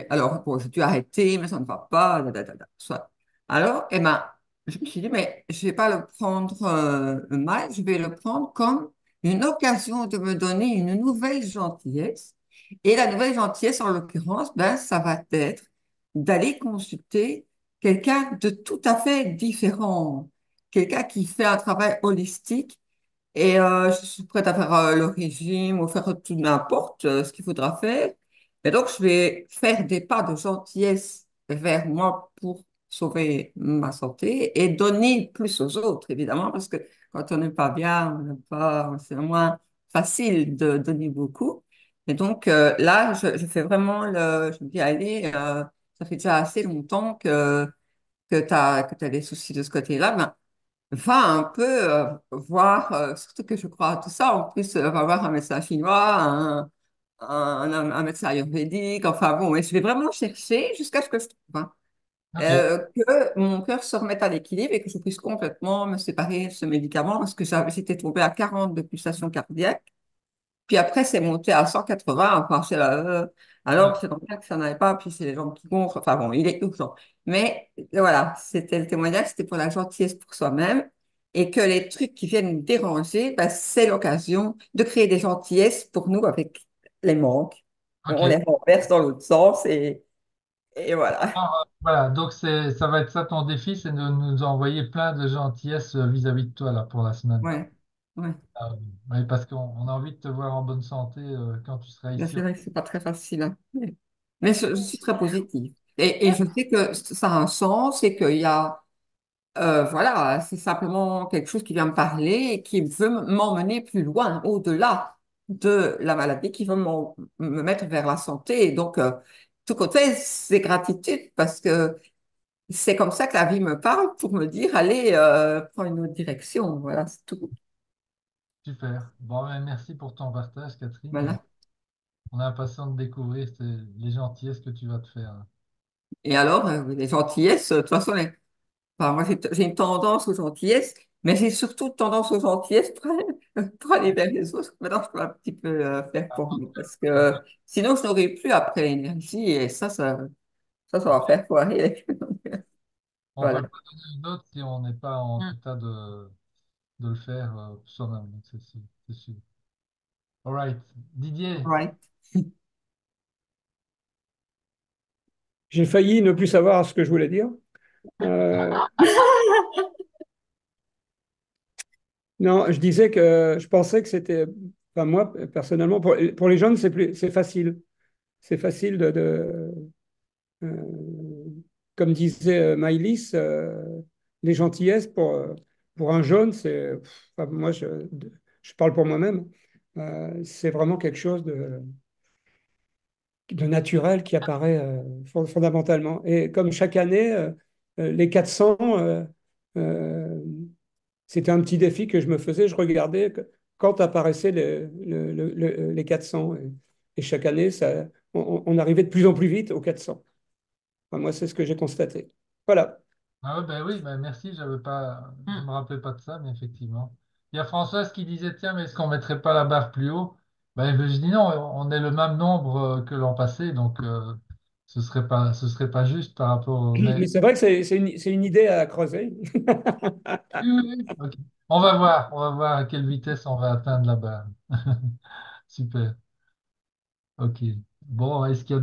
alors, bon, j'ai dû arrêter, mais ça ne va pas, soit. Alors, eh ben, je me suis dit, mais je vais pas le prendre mal, je vais le prendre comme une occasion de me donner une nouvelle gentillesse. Et la nouvelle gentillesse, en l'occurrence, ben, ça va être d'aller consulter quelqu'un de tout à fait différent, quelqu'un qui fait un travail holistique et je suis prête à faire le régime ou faire tout n'importe ce qu'il faudra faire. Et donc, je vais faire des pas de gentillesse vers moi pour sauver ma santé et donner plus aux autres, évidemment, parce que quand on n'est pas bien, on n'a pas, c'est moins facile de donner beaucoup. Et donc, là, je fais vraiment je me dis, allez, ça fait déjà assez longtemps que t'as des soucis de ce côté-là. Ben, va un peu voir, surtout que je crois à tout ça. En plus, va voir un médecin chinois, un médecin ayurvédique. Enfin bon, mais je vais vraiment chercher jusqu'à ce que je trouve hein,
Ok.
que mon cœur se remette à l'équilibre et que je puisse complètement me séparer de ce médicament parce que j'étais tombée à 40 de pulsations cardiaques. Puis après, c'est monté à 180. Enfin, alors, c'est normal que ça n'allait pas. Puis c'est les jambes qui gonflent. Enfin bon, il est urgent. Mais voilà, c'était le témoignage, c'était pour la gentillesse pour soi-même. Et que les trucs qui viennent nous déranger, ben, c'est l'occasion de créer des gentillesses pour nous avec les manques. On les
Ok.
renverse dans l'autre sens et voilà.
Alors, voilà, donc ça va être ça ton défi, c'est de nous envoyer plein de gentillesse vis-à-vis de toi là pour la semaine.
Ouais, ouais.
Oui, parce qu'on a envie de te voir en bonne santé quand tu seras
Là,
ici.
c'est vrai que c'est pas très facile, hein. Mais je suis très positive. Et je sais que ça a un sens et qu'il y a voilà, c'est simplement quelque chose qui vient me parler et qui veut m'emmener plus loin, au-delà de la maladie, qui veut me mettre vers la santé. Et donc, tout côté, c'est gratitude parce que c'est comme ça que la vie me parle pour me dire, allez, prends une autre direction. Voilà, c'est tout.
Super. Bon, ben, merci pour ton partage, Catherine.
Voilà.
On est impatient de découvrir les gentillesses que tu vas te faire.
Et alors, les gentillesses, de toute façon, enfin, moi, j'ai une tendance aux gentillesses, mais j'ai surtout tendance aux gentillesses pour aller vers les autres. Maintenant, je dois un petit peu faire pour nous, parce que sinon, je n'aurai plus après l'énergie, et ça va faire foirer.
On peut
Voilà.
le pas donner une autre si on n'est pas en
Mm.
état de le faire soi-même. Donc, c'est sûr. All right. Didier.
Ouais.
J'ai failli ne plus savoir ce que je voulais dire. Euh, non, je disais que je pensais que c'était, enfin moi personnellement, pour les jeunes, c'est facile. C'est facile euh, comme disait Maïlis, les gentillesses pour un jeune, enfin, moi je parle pour moi-même, c'est vraiment quelque chose de naturel qui apparaît fondamentalement. Et comme chaque année, les 400, euh, c'était un petit défi que je me faisais. Je regardais quand apparaissaient les 400. Et chaque année, on arrivait de plus en plus vite aux 400. Enfin, moi, c'est ce que j'ai constaté. Voilà.
Ah ouais, ben oui, ben merci, je
Mm.
me rappelais pas de ça, mais effectivement. Il y a Françoise qui disait, tiens, mais est-ce qu'on mettrait pas la barre plus haut? Ben, je dis non, on est le même nombre que l'an passé, donc ce serait pas juste par rapport au... Mais
Mais c'est vrai que c'est une idée à creuser.
oui, oui, oui, ok. On va voir à quelle vitesse on va atteindre la barre. Super, ok. Bon, est-ce qu'il y a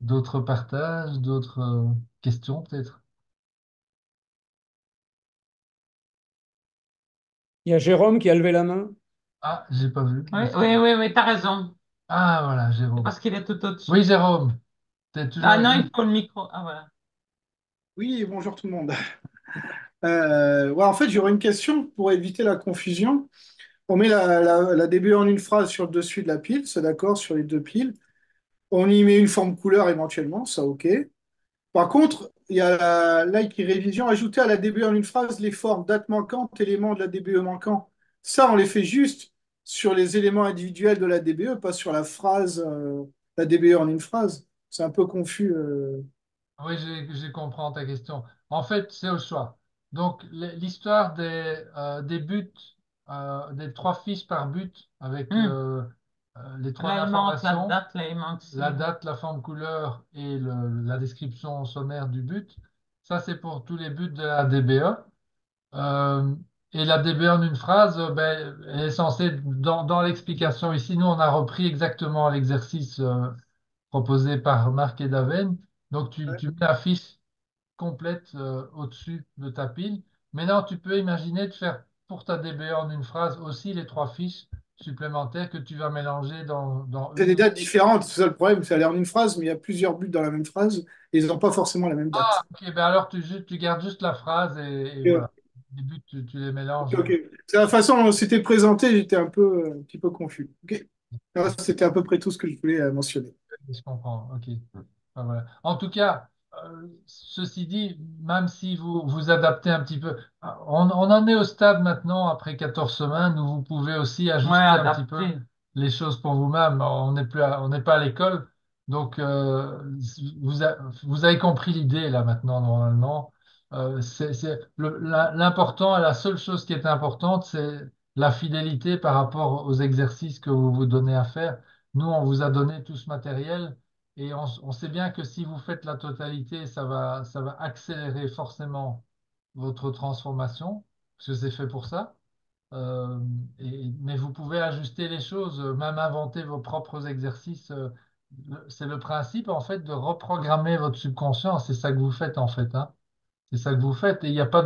d'autres partages, d'autres questions peut-être?
Il y a Jérôme qui a levé la main.
Ah, j'ai pas vu.
Oui, oui, oui, oui, t'as raison.
Ah, voilà,
C'est
Jérôme.
parce qu'il est tout
Oui,
au-dessus.
Jérôme, t'es toujours
Ah
avec
non,
nous?
il faut le micro. Ah voilà.
Oui, bonjour tout le monde. Ouais, en fait, j'aurais une question pour éviter la confusion. On met la DBE en une phrase sur le dessus de la pile, c'est d'accord, sur les deux piles. On y met une forme couleur éventuellement, ça ok. Par contre, il y a là qui révision, ajouter à la DBE en une phrase les formes date manquante, éléments de la DBE manquant. Ça, on les fait juste sur les éléments individuels de la DBE, pas sur la phrase, la DBE en une phrase. C'est un peu confus.
Oui, j'ai compris ta question. En fait, c'est au choix. Donc, l'histoire des buts, des trois fiches par but avec
Hmm.
les trois
Là, il manque la
informations,
date, là, il manque
la
ci.
date, la forme couleur et la description sommaire du but. Ça, c'est pour tous les buts de la DBE. Euh, et la DBE en une phrase, ben, elle est censée, dans l'explication ici, nous, on a repris exactement l'exercice proposé par Marc et Daven. Donc, tu mets la fiche complète au-dessus de ta pile. Maintenant, tu peux imaginer de faire pour ta DBE en une phrase aussi les trois fiches supplémentaires que tu vas mélanger dans
C'est des
une.
dates différentes, c'est ça le problème. Ça a l'air d'une phrase, mais il y a plusieurs buts dans la même phrase et ils n'ont pas forcément la même
Ah,
date.
ok, ben alors tu gardes juste la phrase et
Ok,
voilà. Les buts, tu les
ok.
mélanges.
Ok. C'est la façon dont c'était présenté, j'étais un petit peu confus. Ok. Alors, c'était à peu près tout ce que je voulais mentionner.
Je comprends, ok. Ah, voilà. En tout cas, ceci dit, même si vous adaptez un petit peu, on en est au stade maintenant, après 14 semaines, où vous pouvez aussi
Ouais,
ajuster un petit peu
adapté.
les choses pour vous-même. On n'est pas à l'école, donc vous, vous avez compris l'idée là maintenant, normalement. L'important, la seule chose qui est importante, c'est la fidélité par rapport aux exercices que vous vous donnez à faire. Nous, on vous a donné tout ce matériel et on sait bien que si vous faites la totalité, ça va accélérer forcément votre transformation, parce que c'est fait pour ça. Euh, mais vous pouvez ajuster les choses, même inventer vos propres exercices. C'est le principe, en fait, de reprogrammer votre subconscient. C'est ça que vous faites, en fait, hein. C'est ça que vous faites. Et il y a pas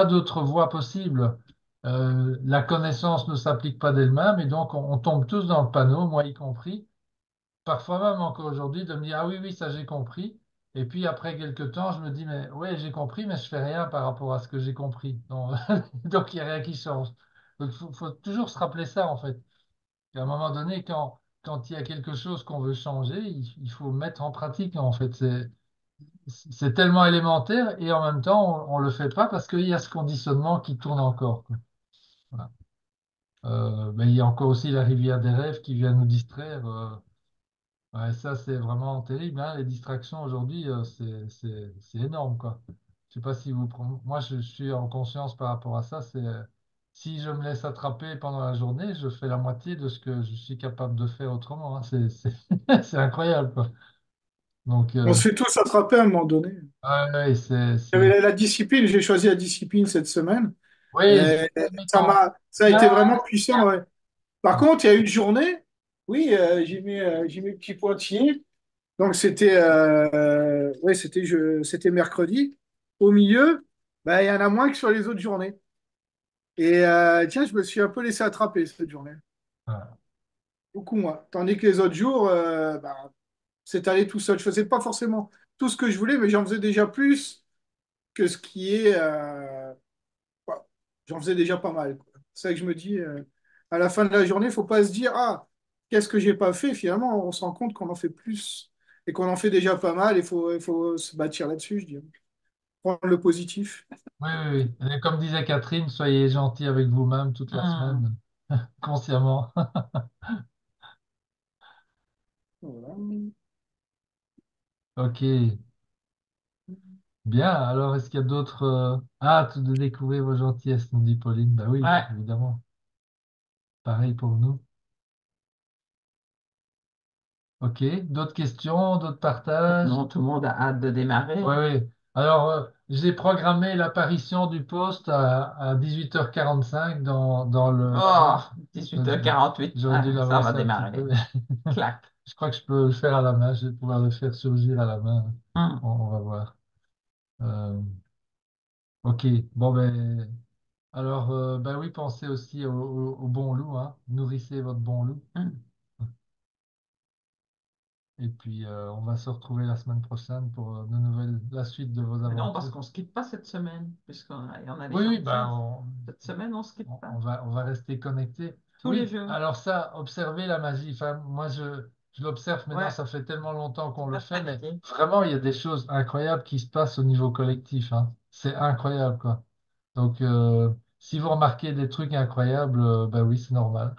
d'autre voie possible. La connaissance ne s'applique pas d'elle-même et donc on tombe tous dans le panneau, moi y compris parfois même encore aujourd'hui, de me dire, ah oui, oui, ça j'ai compris. Et puis après quelques temps, je me dis, mais ouais, j'ai compris, mais je fais rien par rapport à ce que j'ai compris. Donc, donc il n'y a rien qui change. Donc faut toujours se rappeler ça, en fait. À un moment donné, quand il y a quelque chose qu'on veut changer, il faut mettre en pratique, en fait. C'est tellement élémentaire et en même temps, on ne le fait pas parce qu'il y a ce conditionnement qui tourne encore, quoi. Voilà. Mais il y a encore aussi la rivière des rêves qui vient nous distraire. Ouais, ça, c'est vraiment terrible, hein. Les distractions aujourd'hui, c'est énorme, quoi. Je sais pas si vous moi, je suis en conscience par rapport à ça. Si je me laisse attraper pendant la journée, je fais la moitié de ce que je suis capable de faire autrement, hein. C'est incroyable, quoi. Donc,
On se fait tous attraper à un moment donné.
ouais, ouais,
Il y avait la discipline, j'ai choisi la discipline cette semaine.
oui,
Et
mais quand,
ça a été
là,
vraiment puissant, ouais. Par contre, il y a eu une journée, oui, j'ai mis le petit pointillé. Donc ouais, c'était mercredi. Au milieu, bah, il y en a moins que sur les autres journées. Et tiens, je me suis un peu laissé attraper cette journée.
voilà.
Beaucoup moins. Tandis que les autres jours, bah, c'est allé tout seul. Je faisais pas forcément tout ce que je voulais, mais j'en faisais déjà plus que ce qui est. Bah, j'en faisais déjà pas mal, quoi. C'est ça que je me dis. À la fin de la journée, il faut pas se dire, ah, qu'est-ce que j'ai pas fait? Finalement, on se rend compte qu'on en fait plus et qu'on en fait déjà pas mal. Il faut se bâtir là-dessus, je dirais. Prendre le positif.
Oui, oui, oui. Et comme disait Catherine, soyez gentil avec vous-même toute la
Hmm.
semaine, consciemment.
Voilà.
Ok. Bien, alors est-ce qu'il y a d'autres... Ah, tout de découvrir vos gentillesses, nous dit Pauline. Bah oui,
Ouais.
évidemment. Pareil pour nous. Ok, d'autres questions, d'autres partages?
Non, tout le monde a hâte de démarrer.
Oui, oui. Alors, j'ai programmé l'apparition du poste à 18h45 dans le...
Oh,
le-
18h48.
J'aurais dû
Ah, ça va
l'avancer un petit
démarrer.
peu.
Clac.
Je crois que je peux le faire à la main. Je vais pouvoir le faire surgir à la main.
Hmm.
On va voir. Euh, ok, bon ben... Alors, ben oui, pensez aussi au bon loup, hein. Nourrissez votre bon loup.
Hmm.
Et puis, on va se retrouver la semaine prochaine pour la suite de vos
Mais non, parce
aventures.
qu'on ne se quitte pas cette semaine, puisqu'on a des
Oui, oui, ben,
chantiers. Cette semaine, on ne se quitte pas.
on va rester connecté.
Tous les
Oui,
jours.
alors ça, observez la magie. Enfin, moi, je l'observe maintenant,
Ouais,
ça fait tellement longtemps qu'on
tu
le
vas
fait, mais
pratiquer.
vraiment, il y a des choses incroyables qui se passent au niveau collectif, hein. C'est incroyable, quoi. Donc, si vous remarquez des trucs incroyables, ben oui, c'est normal.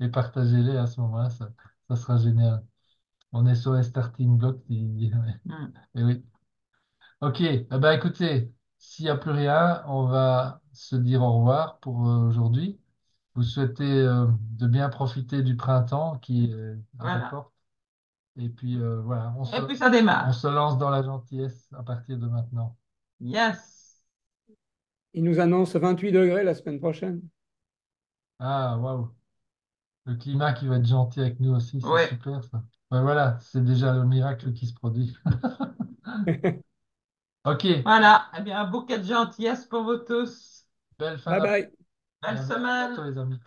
Et partagez-les à ce moment-là, ça sera génial. On est sur les starting blocks.
Hmm.
Et oui. Ok, eh ben, écoutez, s'il n'y a plus rien, on va se dire au revoir pour aujourd'hui. Vous souhaitez de bien profiter du printemps qui est à vos
Voilà.
portes. Et puis voilà,
Et puis ça démarre.
on se lance dans la gentillesse à partir de maintenant.
Yes.
Il nous annonce 28 degrés la semaine prochaine.
Ah, waouh! Le climat qui va être gentil avec nous aussi, c'est
Oui.
super ça. Ouais, voilà, c'est déjà le miracle qui se produit. Ok,
Voilà. Eh bien, un bouquet de gentillesse pour vous tous.
belle fin
Bye
d'après-midi.
bye.
Belle
À
semaine.
bientôt les amis.